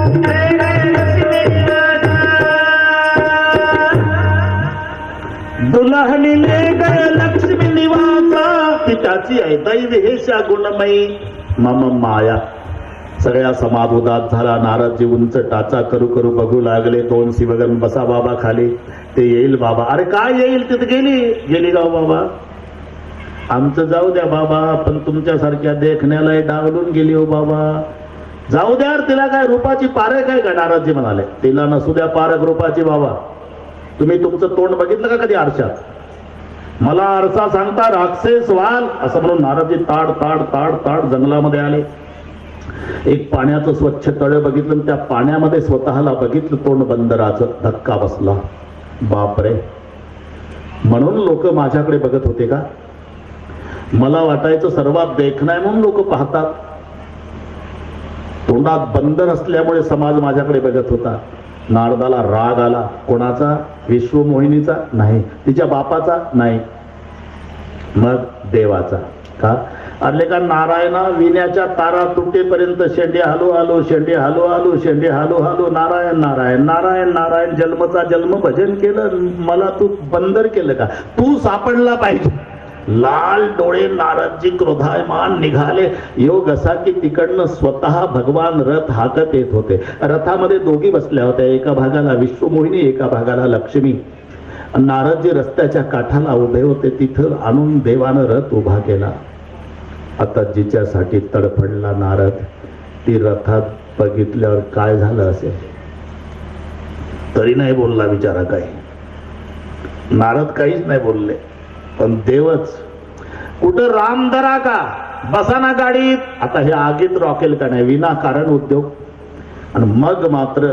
दुल्हन ले गए लक्ष्मी राजा. दुल्हन ले गए लक्ष्मी निवासा, पिताची ऐदाई हेशा गुणमयी मम माया. सगळ्या समाधुदात झाला. नारदजी उंच टाचा करू करू बघू लागले. दोन शिवगण, बसा बाबा खाली, ते येईल बाबा. अरे काय येईल, तिथे गेली गाव बाबा. आमचं जाऊ द्या बाबा, पण तुमच्यासारख्या देखण्याला डावलून गेली हो बाबा. जाऊ द्या, तिला काय रूपाची पारख आहे का, नारदजी म्हणाले. तिला नसू द्या पारख रूपाची बाबा. तुम्ही तुमचं तोंड बघितलं का कधी आरशात? मला आरसा सांगता राक्षस व्हाल, असं म्हणून नारदजी ताड ताड ताड ताड जंगलामध्ये आले. एक पाण्याचं स्वच्छ तळ बघितलं, त्या पाण्यामध्ये स्वतःला बघितलं, तोंड बंदराचं. धक्का बसला. बापरे, म्हणून लोक माझ्याकडे बघत होते का? मला वाटायचं सर्वात देखणं आहे म्हणून लोक पाहतात. तोंडात बंदर असल्यामुळे समाज माझ्याकडे बघत होता. नारदाला राग आला. कोणाचा? विश्वमोहिनीचा नाही, तिच्या बापाचा नाही, मग देवाचा. का? अरे का नारायणा विण्याच्या तारा तुटेपर्यंत शेंडे हालो हालो, शेंडे हालो हालो, शेंडे हालो हालो, नारायण नारायण नारायण नारायण, जन्मचा जन्म भजन केलं, मला तू बंदर केलं का? तू सापडला पाहिजे. लाल डोळे नारदजी क्रोधायमान निघाले. योग असा की तिकडनं स्वतः भगवान रथ हाकत येत होते. रथामध्ये दोघी बसल्या होत्या, एका भागाला विश्वमोहिनी, एका भागाला लक्ष्मी. नारदजी रस्त्याच्या काठाला उभे होते. तिथं आणून देवानं रथ उभा केला. आता जिच्यासाठी तडफडला नारद, ती रथात बघितल्यावर काय झालं असेल? तरी नाही बोलला बिचारा. काही नारद काहीच नाही बोलले, पण देवच. कुठं राम धरा का? बसा ना गाडीत. आता हे आगीत रॉकेल का नाही, विनाकारण उद्योग. आणि मग मात्र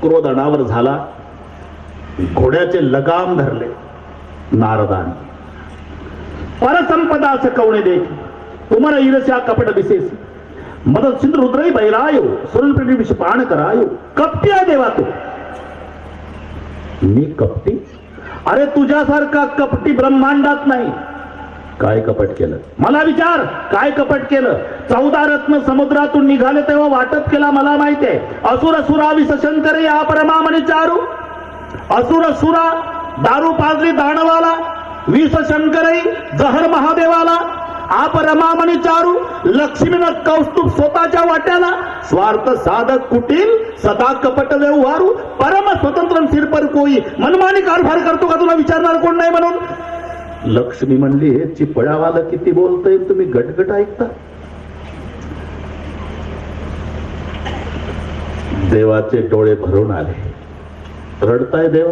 क्रोध अनावर झाला. घोड्याचे लगाम धरले नारदाने. परसंपदा कवणे देख तुम्हाला ईर्ष्या कपट विशेष मदत सिंधु रुद्रई बैरायो सुरनप्रेमी विषपान करायो. कपटी आहे देवा तू. मी कपटी? अरे तुझ्यासारखा कपटी ब्रह्मांडात नाही. काय कपट केलं? मला विचार, काय कपट केलं? 14 रत्न समुद्रातून निघाले तेव्हा वाटप केला मला माहिती आहे. असुर सुरा विसशंकर या परमामने चारू. असुर सुरा दारू पाजली दानवाला, विसशंकरई जहर महादेवाला. अपरमामणी चारू लक्ष्मीनं कौस्तुभ स्वतःच्या वाट्याला. स्वार्थ साधक कुटील सदा कपट व्यवहारू. परम स्वतंत्र सिरपर कोई मनमानी कारभार करतो का तुला विचारणार कोण नाही म्हणून. लक्ष्मी म्हणली हे चिपळावाला किती बोलतोय, तुम्ही गटगट ऐकता. देवाचे डोळे भरून आले. रडताय देव?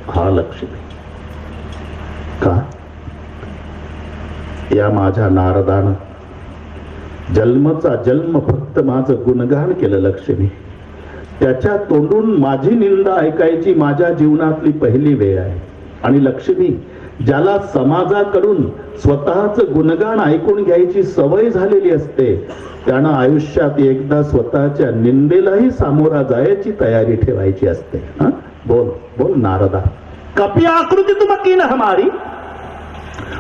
हा लक्ष्मी. का? या माझ्या नारदानं जन्मचा जन्म फक्त माझं गुणगान केलं लक्ष्मी. त्याच्या तोंडून माझी निंदा ऐकायची माझ्या जीवनातली पहिली वेळ आहे. आणि लक्ष्मी, ज्याला समाजाकडून स्वतःच गुणगान ऐकून घ्यायची सवय झालेली असते, त्यानं आयुष्यात एकदा स्वतःच्या निंदेलाही सामोरा जायची तयारी ठेवायची असते. बोल बोल नारदा. कपी आकृती तुम कीन हमारी.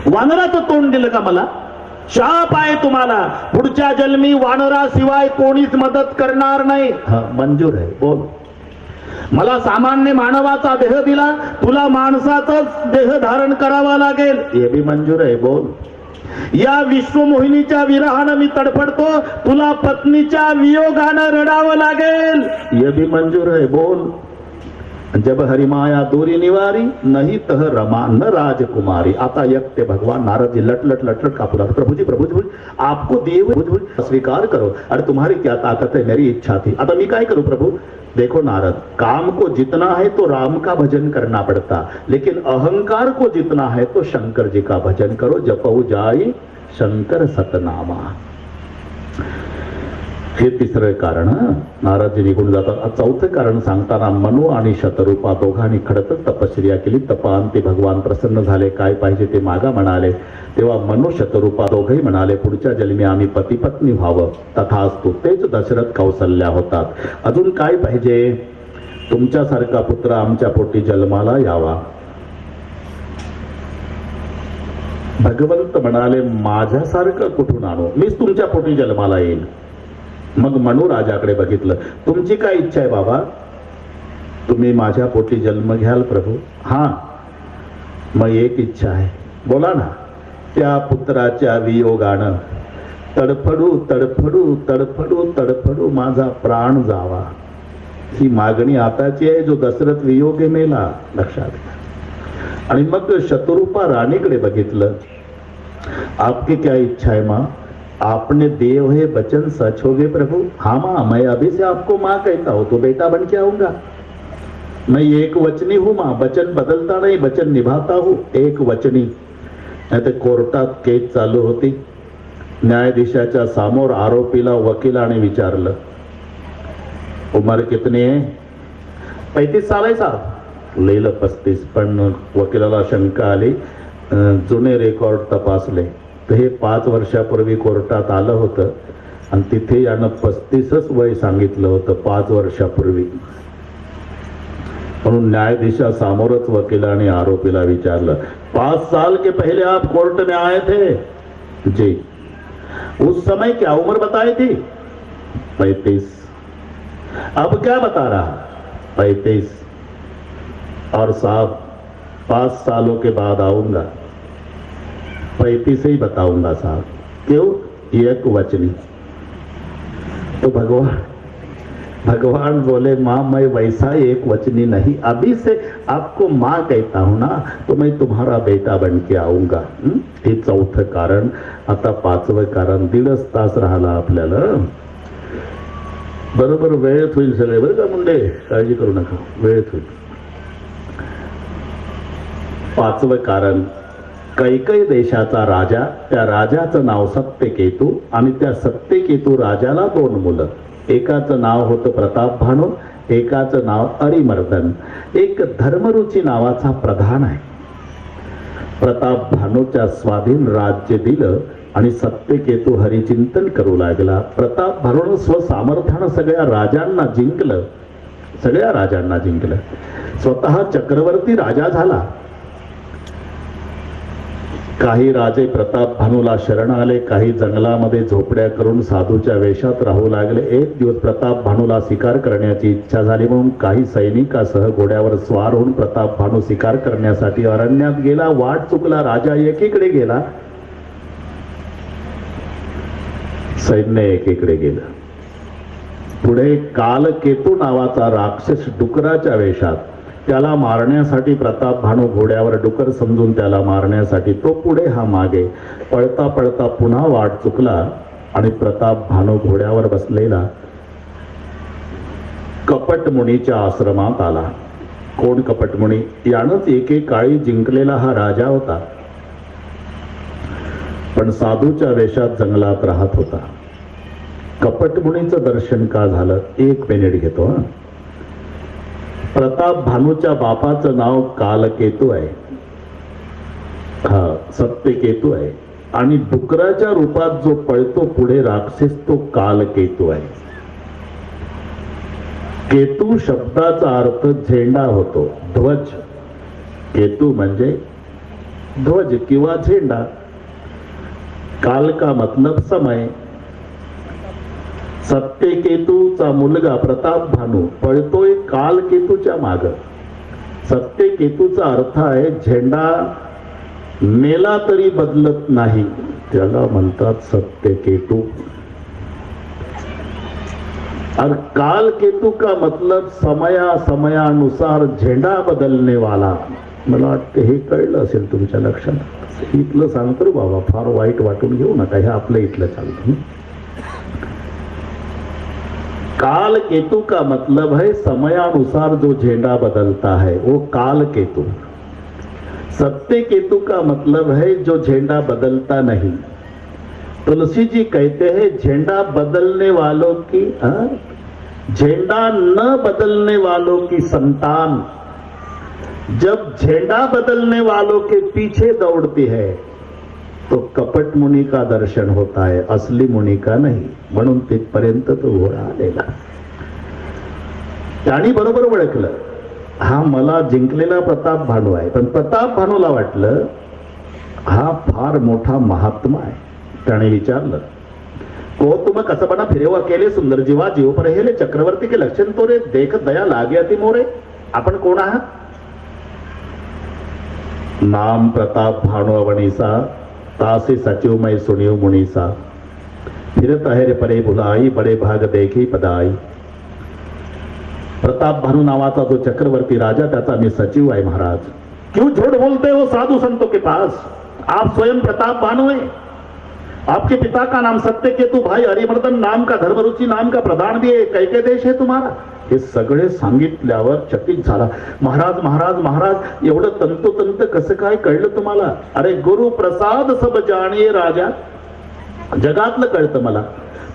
वानराचं तोंड दिलं का मला? शाप आहे तुम्हाला. पुढच्या जन्मी वानराशिवाय कोणीच मदत करणार नाही. मंजूर आहे, बोल. मला सामान्य मानवाचा देह दिला, तुला माणसाचाच देह धारण करावा लागेल. हे बी मंजूर आहे, बोल. या विश्वमोहिनीच्या विरहानं मी तडफडतो, तुला पत्नीच्या वियोगानं रडावं लागेल. हे बी मंजूर आहे, बोल. जब हरिमाया दूरी निवारी नहीं तह रमा न राजकुमारी. आता यज्ञ भगवान नारद जी लट लट लट लट कापू रहा. प्रभु जी आपको दिए हुए स्वीकार करो. अरे तुम्हारी क्या ताकत है, मेरी इच्छा थी. आता मी काय करूं प्रभु? देखो नारद, काम को जितना है तो राम का भजन करना पड़ता, लेकिन अहंकार को जितना है तो शंकर जी का भजन करो. जपऊ जाई शंकर सतनामा. हे तिसरं कारण. नारदजी निघून जातात. चौथं कारण सांगताना मनु आणि शतरूपा दोघांनी खडतच तपश्चर्या केली. तपांती भगवान प्रसन्न झाले. काय पाहिजे ते मागा म्हणाले. तेव्हा मनु शतरूपा दोघंही म्हणाले, पुढच्या जन्मी आम्ही पती पत्नी व्हावं. तथास्तु. तेच दशरथ कौसल्या होतात. अजून काय पाहिजे? तुमच्यासारखा पुत्र आमच्या पोटी जन्माला यावा. भगवंत म्हणाले, माझ्यासारखं कुठून आणू? मीच तुमच्या पोटी जन्माला येईल. मग मनु राजाकडे बघितलं. तुमची काय इच्छा आहे बाबा? तुम्ही माझ्या पोटी जन्म घ्याल प्रभू? हा, मग एक इच्छा आहे. बोला ना. त्या पुत्राच्या वियोगानं तडफडू तडफडू तडफडू तडफडू माझा प्राण जावा. ही मागणी आताची आहे, जो दशरथ वियोगे मेला. लक्षात घ्या. आणि मग शतरूपा राणीकडे बघितलं. आपकी क्या इच्छा है माँ? आपने दिए हुए वचन सच हो गए प्रभु? हाँ माँ, मैं अभी से आपको माँ कहता हूँ तो बेटा बन के आऊंगा. मैं एक वचनी हूँ माँ. वचन बदलता नहीं, वचन निभाता हूँ. एक वचनी. नाही तर कोर्टात केस चालू होती. न्यायाधीशाच्या समोर आरोपीला वकिलाने विचारलं, उमर कितनी है? 35 साल आहे साहेब. लिहिलं 35. पण वकिलाला शंका आली. जुने रेकॉर्ड तपासले तर हे 5 वर्षापूर्वी कोर्टात आलं होतं आणि तिथे यानं 35च वय सांगितलं होतं 5 वर्षापूर्वी. म्हणून न्यायाधीशा समोरच वकिलाने आरोपीला विचारलं, 5 साल के पहले आप कोर्ट में आए थे? जी. उस समय क्या उम्र बताई थी? 35. अब क्या बता रहा? 35. और साहब 5 सालों के बाद आऊंगा. 35 ही बताऊंगा साहब. क्यों? एक वचनी. तो भगवान बोले, माँ मैं वैसा एक वचनी नहीं, अभी से आपको माँ कहता हूं ना, तो मैं तुम्हारा बेटा बन के आऊंगा. हे 4थं कारण. आता 5वं कारण. 1.5 तास राहिला आपल्याला. बरोबर वेळेत होईल सगळे बरं का मुंडे, काळजी करू नका, वेळेत होईल. 5वं कारण. कैकई देशाचा राजा, त्या राजाचं नाव सत्यकेतू आणि त्या सत्यकेतू राजाला 2 मुलं. एकाचं नाव होतं प्रतापभानू, एकाचं नाव अरिमर्दन. एक धर्मरुची नावाचा प्रधान आहे. प्रतापभानूच्या स्वाधीन राज्य दिलं आणि सत्यकेतू हरिचिंतन करू लागला. प्रतापभानूनं स्वसामर्थ्यानं सगळ्या राजांना जिंकलं. स्वतः चक्रवर्ती राजा झाला. काही राजे प्रतापभानूला शरण आले, काही जंगलामध्ये झोपड्या करून साधूच्या वेशात राहू लागले. एक दिवस प्रतापभानूला शिकार करण्याची इच्छा झाली म्हणून काही सैनिकासह घोड्यावर स्वार होऊन प्रतापभानू शिकार करण्यासाठी अरण्यात गेला. वाट चुकला. राजा एकीकडे गेला, सैन्य एकीकडे गेलं. पुढे कालकेतू नावाचा राक्षस डुकराच्या वेशात, त्याला मारण्यासाठी प्रतापभानू घोड्यावर, डुकर समजून त्याला मारण्यासाठी तो पुढे हा मागे. पळता पळता पुन्हा वाट चुकला आणि प्रतापभानू घोड्यावर बसलेला कपटमुनीच्या आश्रमात आला. कोण कपटमुनी? यानंच एकेकाळी जिंकलेला हा राजा होता, पण साधूच्या वेशात जंगलात राहत होता. कपटमुनीचं दर्शन का झालं? 1 मिनिट घेतो. प्रतापभानूच्या बापाचं नाव कालकेतू आहे, सत्यकेतू आहे, आणि डुकराच्या रूपात जो पळतो पुढे राक्षस तो कालकेतू आहे. केतू शब्दाचा अर्थ झेंडा होतो, ध्वज. केतू म्हणजे ध्वज किंवा झेंडा. काल का मतलब समय. सत्यकेतूचा मुलगा प्रतापभानू पळतोय कालकेतूच्या माग. सत्यकेतूचा अर्थ आहे झेंडा मेला तरी बदलत नाही, त्याला म्हणतात सत्यकेतू. और कालकेतू का मतलब समयानुसार झेंडा बदलने वाला. मला वाटतं हे कळलं असेल तुमच्या लक्षात. इथलं सांगतो बाबा, फार वाईट वाटून घेऊ नका, हे आपलं इथलं चालतं. काल केतु का मतलब है समयानुसार जो झेंडा बदलता है वो काल केतु. सत्य केतु का मतलब है जो झेंडा बदलता नहीं. तुलसी जी कहते हैं झेंडा बदलने वालों की झेंडा न बदलने वालों की संतान जब झेंडा बदलने वालों के पीछे दौड़ती है तो कपट मुनी का दर्शन होता है, असली मुनी का नहीं. म्हणून तिथपर्यंत तो घोडा आलेला. त्याने बरोबर ओळखलं हा मला जिंकलेला प्रतापभानू आहे. पण प्रतापभानूला वाटलं हा फार मोठा महात्मा आहे. त्याने विचारलं, को तुम कसबना फिरेव अकेले सुंदर जीवा जीव पर हेले चक्रवर्ती के लक्षण तोरे देख दया लागे अति मोरे. आपण कोण आहात? नाम प्रतापभानू अवनीसा तासी सचिव मैं सुनियो मुनीसा. फिरत है रे परे भुलाई बड़े भाग देखी पदाई. प्रतापभानू नावाचा जो चक्रवर्ती राजा त्याचा मी सचिव आहे महाराज. क्यों झूठ बोलते हो साधु संतों के पास? आप स्वयं प्रतापभानू हैं. आपके पिता का नाम सत्यकेतु, भाई हरिमर्दन नाम का, धर्मरुचि नाम का प्रधान भी है. कैके देश है तुम्हारा? हे सगळे सांगितल्यावर चकित झाला. महाराज महाराज महाराज एवढं तंतोतंत कसं काय कळलं तुम्हाला? अरे गुरु प्रसाद सब जाणिये राजा. जगातलं कळतं मला.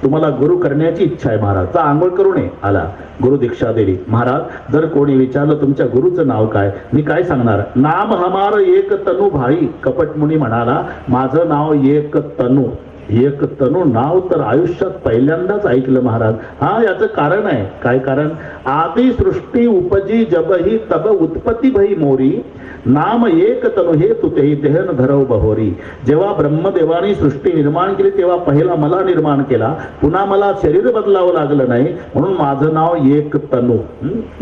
तुम्हाला गुरु करण्याची इच्छा आहे महाराज. जा आंघोळ करू नये. आला गुरु दीक्षा दिली. महाराज जर कोणी विचारलं तुमच्या गुरुचं नाव काय, मी काय सांगणार? नाम हमार एक तनु भाई. कपटमुनी म्हणाला माझं नाव एक तनु. एक तनु नाव तर आयुष्यात पहिल्यांदाच ऐकलं महाराज. हा याचं कारण आहे. काय कारण? आदि सृष्टी उपजी जबही तब उत्पत्ती भई मोरी. नाम एक तनु हे तुतेही देहन धरव बहोरी. जेव्हा ब्रह्मदेवाने सृष्टी निर्माण केली तेव्हा पहिला मला निर्माण केला. पुन्हा मला शरीर बदलावं लागलं नाही म्हणून माझं नाव एक तनु.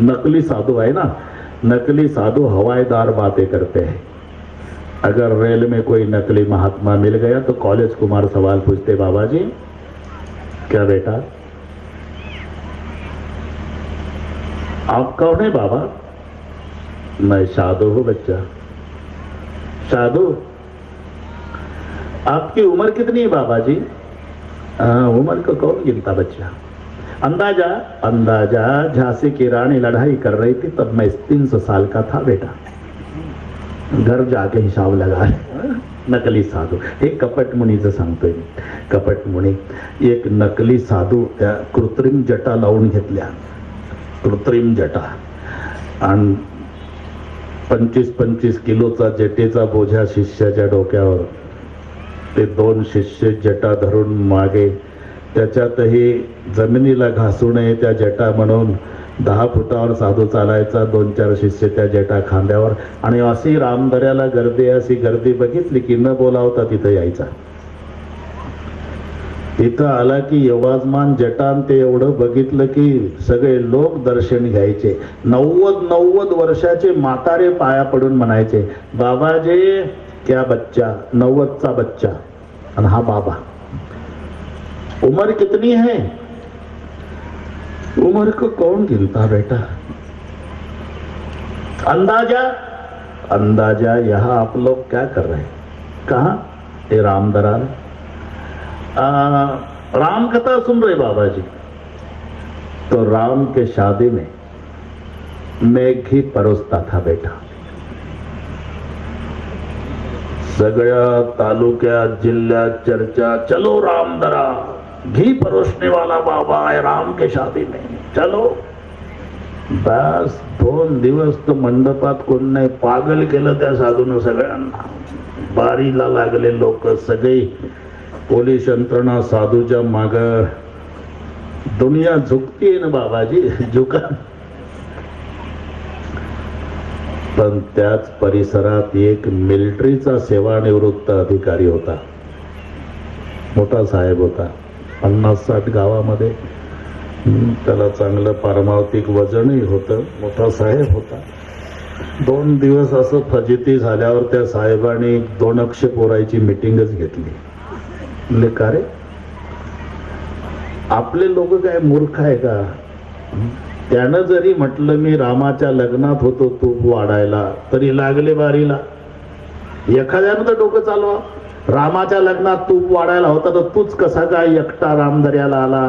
नकली साधू आहे ना. नकली साधू हवाईदार बातें करते हैं. अगर रेल में कोई नकली महात्मा मिल गया तो कॉलेज कुमार सवाल पूछते, बाबा जी क्या बेटा आप कौन है बाबा? मैं साधु हूं बच्चा. साधु? आपकी उम्र कितनी है बाबा जी? उम्र को कौन गिनता बच्चा? अंदाजा? अंदाजा झांसी की रानी लड़ाई कर रही थी तब मैं 300 साल का था बेटा. घर जाके हिसाब लगा. नकली साधू. हे कपटमुनीचं सांगतोय मी. कपटमुनी एक नकली साधू त्या कृत्रिम जटा लावून घेतल्या, कृत्रिम जटा, आणि 25-25 किलोचा जटेचा बोझा शिष्याच्या डोक्यावर. ते 2 शिष्य जटा धरून मागे, त्याच्यातही जमिनीला घासू नये त्या जटा म्हणून 10 फुटावर साधू चालायचा, 2-4 शिष्य त्या जटा खांद्यावर. आणि अशी रामदऱ्याला गर्दी, अशी गर्दी बघितली की न बोलावता तिथं यायचा. तिथं आला की यवाजमान जटान ते एवढं बघितलं की सगळे लोक दर्शन घ्यायचे. 90 वर्षाचे म्हातारे पाया पडून म्हणायचे, बाबाजी क्या बच्चा, 90चा बच्चा. आणि हा बाबा. उम्र कितनी है? उम्र को कौन गिनता बेटा? अंदाजा, अंदाजा. यहाँ आप लोग क्या कर रहे हैं? कहा? ये रामदराल. राम कथा सुन रहे बाबा जी. तो राम के शादी में मैं घी परोसता था बेटा. सगळ्या तालुक्यात जिल्ह्यात चर्चा, चलो रामदरा, घी परोसने वाला बाबा है राम के शादी में, चलो. बस 2 दिवस तो मंडपात कोण नाही, पागल केलं त्या साधून सगळ्यांना. बारीला लागले लोक सगळे, पोलीस यंत्रणा साधूच्या माग. दुनिया झुकतीये ना बाबाजी, झुका. पण त्याच परिसरात एक मिलिटरीचा सेवानिवृत्त अधिकारी होता. मोठा साहेब होता, 50-60 गावामध्ये. त्याला चांगलं पारमार्थिक वजनही होतं. मोठा साहेब होता. 2 दिवस असं फजिती झाल्यावर त्या साहेबांनी 2 अक्ष पोरायची मीटिंगच घेतली. म्हणले का रे, आपले लोक काय मूर्ख आहे का? त्यानं जरी म्हटलं मी रामाच्या लग्नात होतो तूप वाढायला, तरी लागले बारीला. एखाद्यानं तर डोकं चालवा. रामाच्या लग्नात तूप वाढायला होता तर तूच कसा काय एकटा रामदर्याला आला?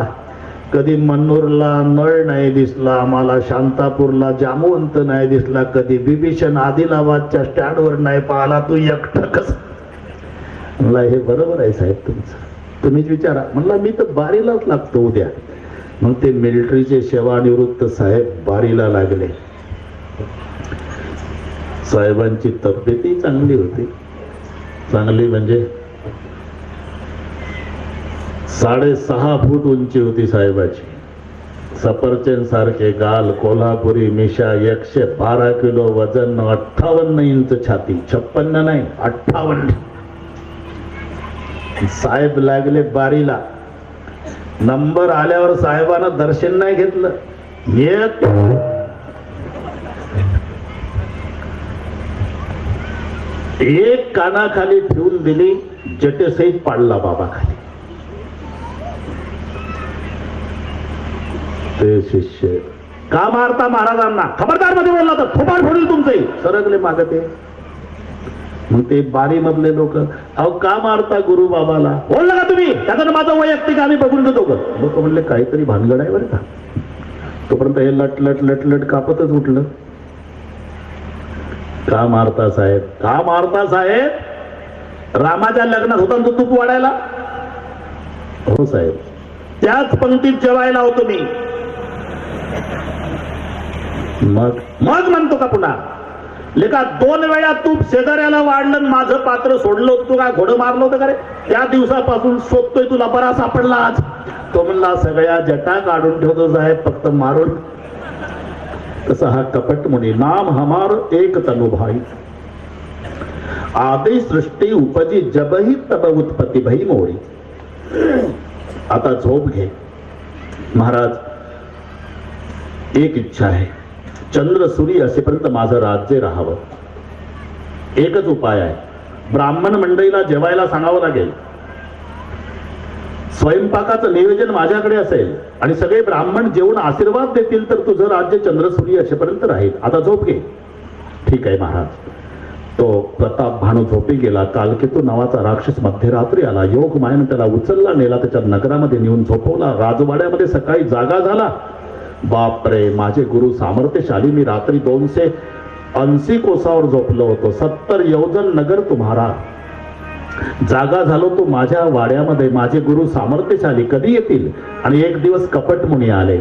कधी मन्नूरला नळ नाही दिसला आम्हाला, शांतापूरला जामवंत नाही दिसला, कधी बिभीषण आदिलाबादच्या स्टँडवर नाही पाहिला, तू एकटा कसा? म्हणला हे बरोबर आहे साहेब तुमचं, तुम्हीच विचारा. म्हणला मी तर बारीलाच लागतो उद्या. मग ते मिलिटरीचे सेवानिवृत्त साहेब बारीला लागले. साहेबांची तब्येतही चांगली होती. चांगली म्हणजे 6.5 फूट उंची होती साहेबाची. सफरचंद सारखे गाल, कोल्हापुरी मिशा, 112 किलो वजन, 58 इंच छाती. 56 नाही, 58. साहेब लागले बारीला. नंबर आल्यावर साहेबांना दर्शन नाही घेतलं. एक कानाखाली ठेवून दिली, जटेसहित पाडला बाबा खाली. ते शिष्य, का मारता महाराजांना? खबरदार मध्ये बोलला तर थोपाड फोडील तुमचे. सरकले मागते. मग ते बारी मधले लोक, अहो का मारता गुरु बाबाला? बोलला का तुम्ही? त्याचं माझं वैयक्तिक आम्ही बघून घेतो. लोक म्हणले काहीतरी भानगड आहे बरं का. तोपर्यंत हे लट लट लट लट कापतच उठलं. का मारता साहेब? का मारता साहेब? रामाच्या लग्नात होता तो तूप वाढायला? हो साहेब. त्याच पंक्तीत जेवायला होतो मी. मग म्हणतो का पुन्हा? लेका 2 वेळा तूप शेजाऱ्याला वाढलं, माझं पात्र सोडलं होतं का? घोडं मारलं होतं का रे? त्या दिवसापासून शोधतोय तुला, बरा सापडला आज. तो म्हणला सगळ्या जटा काढून ठेवतो साहेब, फक्त मारून. तसा हा कपट मुनी. नाम हमार एक तनु भाई, आदि सृष्टि उपजी जबही तब उत्पत्ति भई मोरी. आता झोप घे महाराज. एक इच्छा आहे, चंद्र सूर्य असेपर्यंत माझं राज्य राहावं. एकच उपाय आहे, ब्राह्मण मंडळीला जेवायला सांगावं लागेल. स्वयंपाकाचं नियोजन माझ्याकडे असेल आणि सगळे ब्राह्मण जेवून आशीर्वाद देतील तर तुझं राज्य चंद्र सूर्य असेपर्यंत राहील. आता झोप घे. ठीक आहे महाराज. तो प्रताप भानू झोपी गेला. कालकेतू नावाचा राक्षस मध्यरात्री आला. योग मायेने त्याला उचलला, नेला त्याच्या नगरामध्ये नेऊन झोपवला. राजवाड्यामध्ये सकाळी जागा झाला. बापरे, माझे गुरु सामर्थ्यशाली. मी रात्री 280 कोसावर झोपलो होतो. 70 योजन नगर तुम्हारा. जागा झालो तो माझ्या वाड्यामध्ये. माझे गुरु सामर्थ्यशाली कधी येतील? आणि एक दिवस कपट मुनी आले.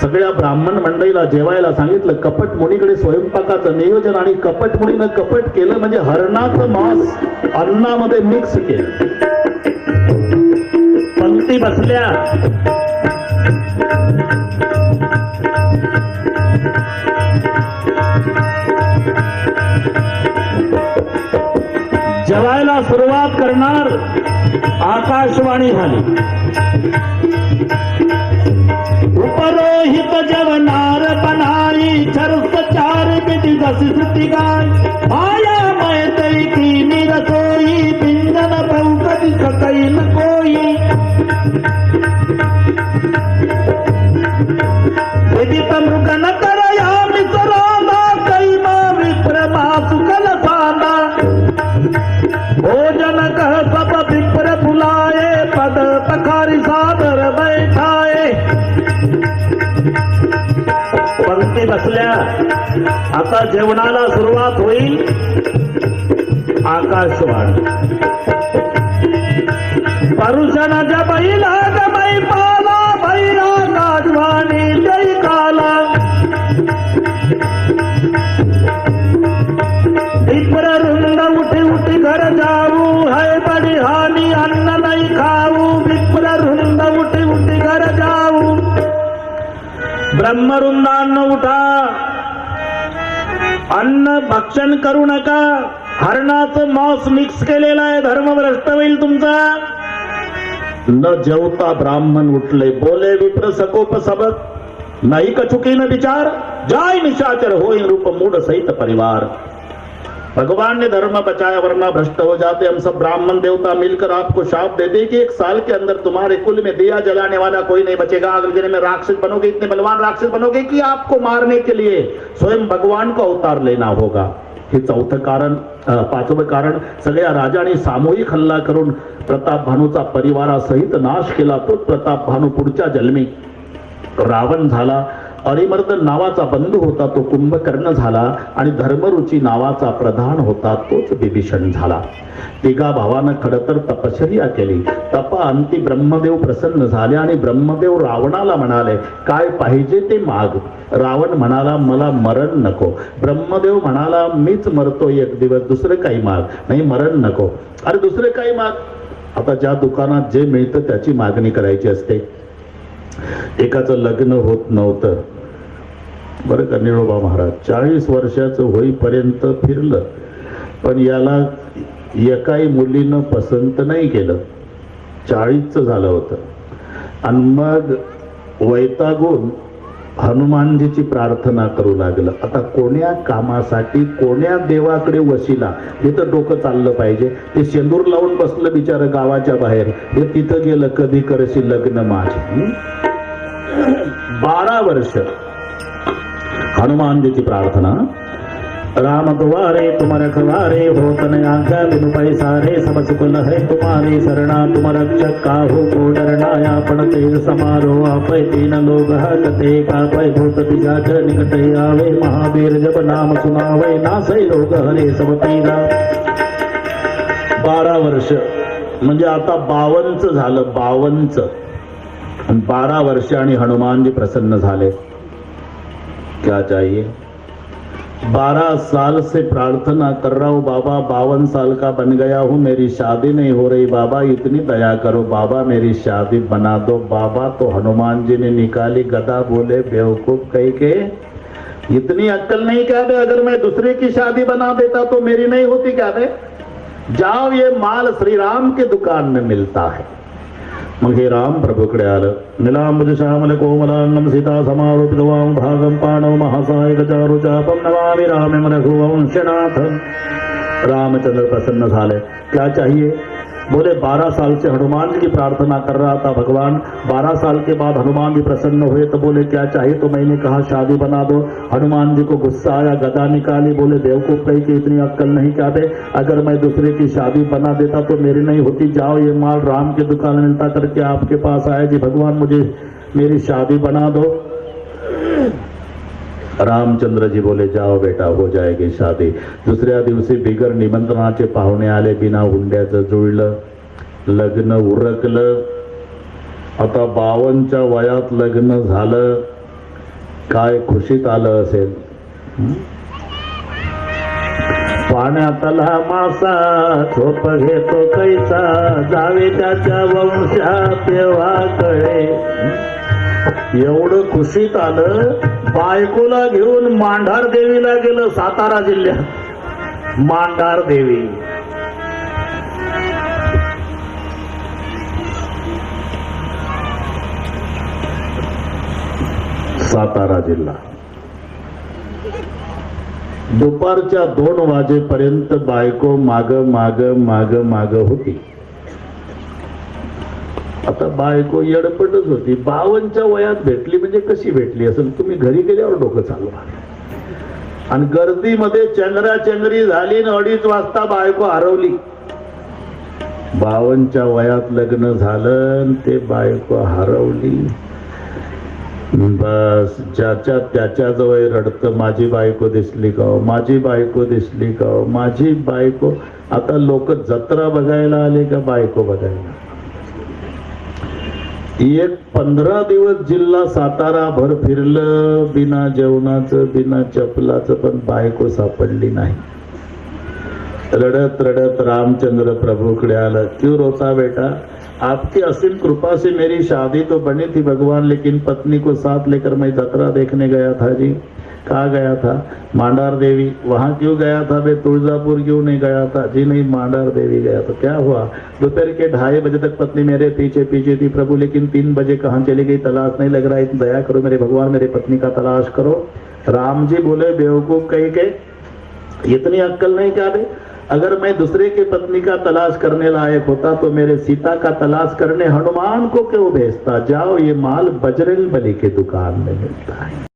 सगळ्या ब्राह्मण मंडळीला जेवायला सांगितलं. कपट मुनीकडे स्वयंपाकाचं नियोजन, आणि कपट मुनीनं कपट केलं म्हणजे हरणाचं मांस अन्नामध्ये मिक्स केलं. पंक्ती बसल्या. जेवायला सुरुवात करणार आकाशवाणी झाली. उपरोहित जेवणार बनाई छरस चार बिटी दसी गाय माया मैत्री की निरसोई पिंजन बहुकति सकई न कोई विदित मृग न करया मिसराना कैमा विप्रमा सुकल साना भोजन कह सब विप्र बुलाए पद पखारी सादर बैठाए. पंक्ती बसल्या. आता जेवणाला सुरुवात होईल. आकाशवाणी. परुषण जबैला जबै पाला भैरा काजवाणी जय काला विप्र रुंद उठी उठी घर जाऊ है बड़ी हानि अन्न नहीं खाऊ. विप्र रुंद उठी उठी घर जाऊ. ब्रह्मरुंदांना उठा, अन्न भक्षण करू नका. हरणाचं मांस मिक्स केलेलं आहे, धर्मभ्रष्ट होईल तुमचा. न जेवता ब्राह्मण उठले. बोले विप्र सकोप सबक नाही कचुकी न विचार जाय निशाचर होई रूप मूड सहित परिवार. भगवान ने धर्म बचाया वरना भ्रष्ट हो जाते. हम सब ब्राह्मण देवता मिलकर आपको शाप दे दे कि 1 साल के अंदर तुम्हारे कुल में दिया जलाने वाला कोई नहीं बचेगा. अगले दिन में राक्षस बनोगे, इतने बलवान राक्षस बनोगे कि आपको मारने के लिए स्वयं भगवान को अवतार लेना होगा. हे चौथं कारण. 5वं कारण, सगळ्या राजांनी सामूहिक हल्ला करून प्रताप भानूचा परिवारासहित नाश केला. तोच प्रताप भानू पुढच्या जन्मी रावण झाला. अरिमर्दन नावाचा बंधू होता तो कुंभकर्ण झाला. आणि धर्मरुची नावाचा प्रधान होता तोच विभीषण झाला. तिघा भावानं खडतर तपश्चर्या केली. तपा अंती ब्रह्मदेव प्रसन्न झाले आणि ब्रह्मदेव रावणाला म्हणाले काय पाहिजे ते माग. रावण म्हणाला मला मरण नको. ब्रह्मदेव म्हणाला मीच मरतो एक दिवस, दुसरं काही माग. नाही मरण नको. अरे दुसरे काही माग. आता ज्या दुकानात जे मिळतं त्याची मागणी करायची असते. एकाचं लग्न होत नव्हतं बरं का निळोबा महाराज. 40 वर्षाचं होईपर्यंत फिरलं पण याला एकाही मुलीनं पसंत नाही केलं. 40चं झालं होतं. आणि मग वैतागून हनुमानजीची प्रार्थना करू लागलं. आता कोण्या कामासाठी कोण्या देवाकडे वशिला हे तर डोकं चाललं पाहिजे. ते शेंदूर लावून बसलं बिचारं गावाच्या बाहेर. हे तिथं गेलं कधी करशील लग्न माझे. 12 वर्ष हनुमानजीची प्रार्थना. राम द्वारे तुम रखवारे होत न आज्ञा बिनु पैसारे सब सुख लहै तुम्हारी शरणा तुम रक्षक काहू को डरना आपण तेज समारो आपै तीन लोग हते कापै भूत पिशाच निकट आवे महावीर जब नाम सुनावे नासै लोग हरे सब पीरा. 12 वर्ष म्हणजे आता 52चं झालं. 52चं 12 वर्ष आणि हनुमानजी प्रसन्न झाले. क्या चाहिए? 12 साल से प्रार्थना कर रहा हूँ बाबा, 52 साल का बन गया हूँ, मेरी शादी नहीं हो रही बाबा, इतनी दया करो बाबा, मेरी शादी बना दो बाबा. तो हनुमान जी ने निकाली गदा. बोले बेवकूफ कहीं के, इतनी अक्ल नहीं क्या बे? अगर मैं दूसरे की शादी बना देता तो मेरी नहीं होती क्या बे? जाओ ये माल श्री राम के दुकान में मिलता है. मग हे राम प्रभूकडे आलं. निलांबुज श्यामल कोमलांगम सीता समारोपित वाम भागम पाणव महासाय गचारु चापम नमामि रामे रघुवंशनाथ. रामचंद्र प्रसन्न झाले. क्या चाहिए? बोले 12 साल से हनुमान जी की प्रार्थना कर रहा था भगवान. 12 साल के बाद हनुमान जी प्रसन्न हुए तो बोले क्या चाहिए? तो मैंने कहा शादी बना दो. हनुमान जी को गुस्सा आया, गदा निकाली. बोले बेवकूफ कहीं की इतनी अक्कल नहीं क्या दे? अगर मैं दूसरे की शादी बना देता तो मेरी नहीं होती. जाओ ये माल राम की दुकान में मिलता करके आपके पास आया जी भगवान मुझे मेरी शादी बना दो. रामचंद्र जी बोले जाओ बेटा हो जाएगी शादी. दुसऱ्या दिवशी बिगर निमंत्रणाचे पाहुणे आले, बिना हुंड्याचं जुळलं, लग्न उरकलं. आता 52च्या वयात लग्न झालं, काय खुशीत आलं असेल. पाण्यातला मासा झोप घेतो कैसा, जावे त्याच्या वंशात तेव्हा कळे. एवढं खुशीत आलं, बायकोला घेऊन मांढार देवीला गेलं. सातारा जिल्ह्यात मांढार देवी. सातारा जिल्हा. दुपारच्या 2 वाजेपर्यंत बायको माग माग माग माग होती. आता बायको येडपटच होती. 52च्या वयात भेटली म्हणजे कशी भेटली असेल तुम्ही घरी गेल्यावर डोकं चालवा. आणि गर्दीमध्ये चंगराचंगरी झाली, 2:30 वाजता बायको हरवली. 52च्या वयात लग्न झालं, ते बायको हरवली. बस ज्याच्या त्याच्या जवळ रडतं, माझी बायको दिसली का हो, माझी बायको दिसली का हो, माझी बायको. आता लोक जत्रा बघायला आले का बायको बघायला. एक 15 दिवस जिल्हा सातारा भर फिरलं, बिना जेवणाचं बिना चपलाचं, पण बायको सापडली नाही. रडत रडत रामचंद्र प्रभुकडे आलं. क्यों रोता बेटा, आपकी असीम कृपा से मेरी शादी तो बनी थी भगवान, लेकिन पत्नी को साथ लेकर मैं जतरा देखने गया था जी. कहाँ गया था? मांडार देवी. वहाँ क्यों गया था? मैं तुळजापुर क्यों नहीं गया था? जी नहीं, मांडार देवी गया. तो क्या हुआ? दोपहर के 2:30 बजे तक पत्नी मेरे पीछे पीछे थी प्रभु, लेकिन 3 बजे कहाँ चली गई तलाश नहीं लग रहा है. दया करो मेरे भगवान, मेरे पत्नी का तलाश करो. राम जी बोले बेवकूफ कहीं के, इतनी अक्कल नहीं क्या बे? अगर मैं दूसरे की पत्नी का तलाश करने लायक होता तो मेरे सीता का तलाश करने हनुमान को क्यों भेजता. जाओ, ये माल बजरंग बली के दुकान में मिलता है.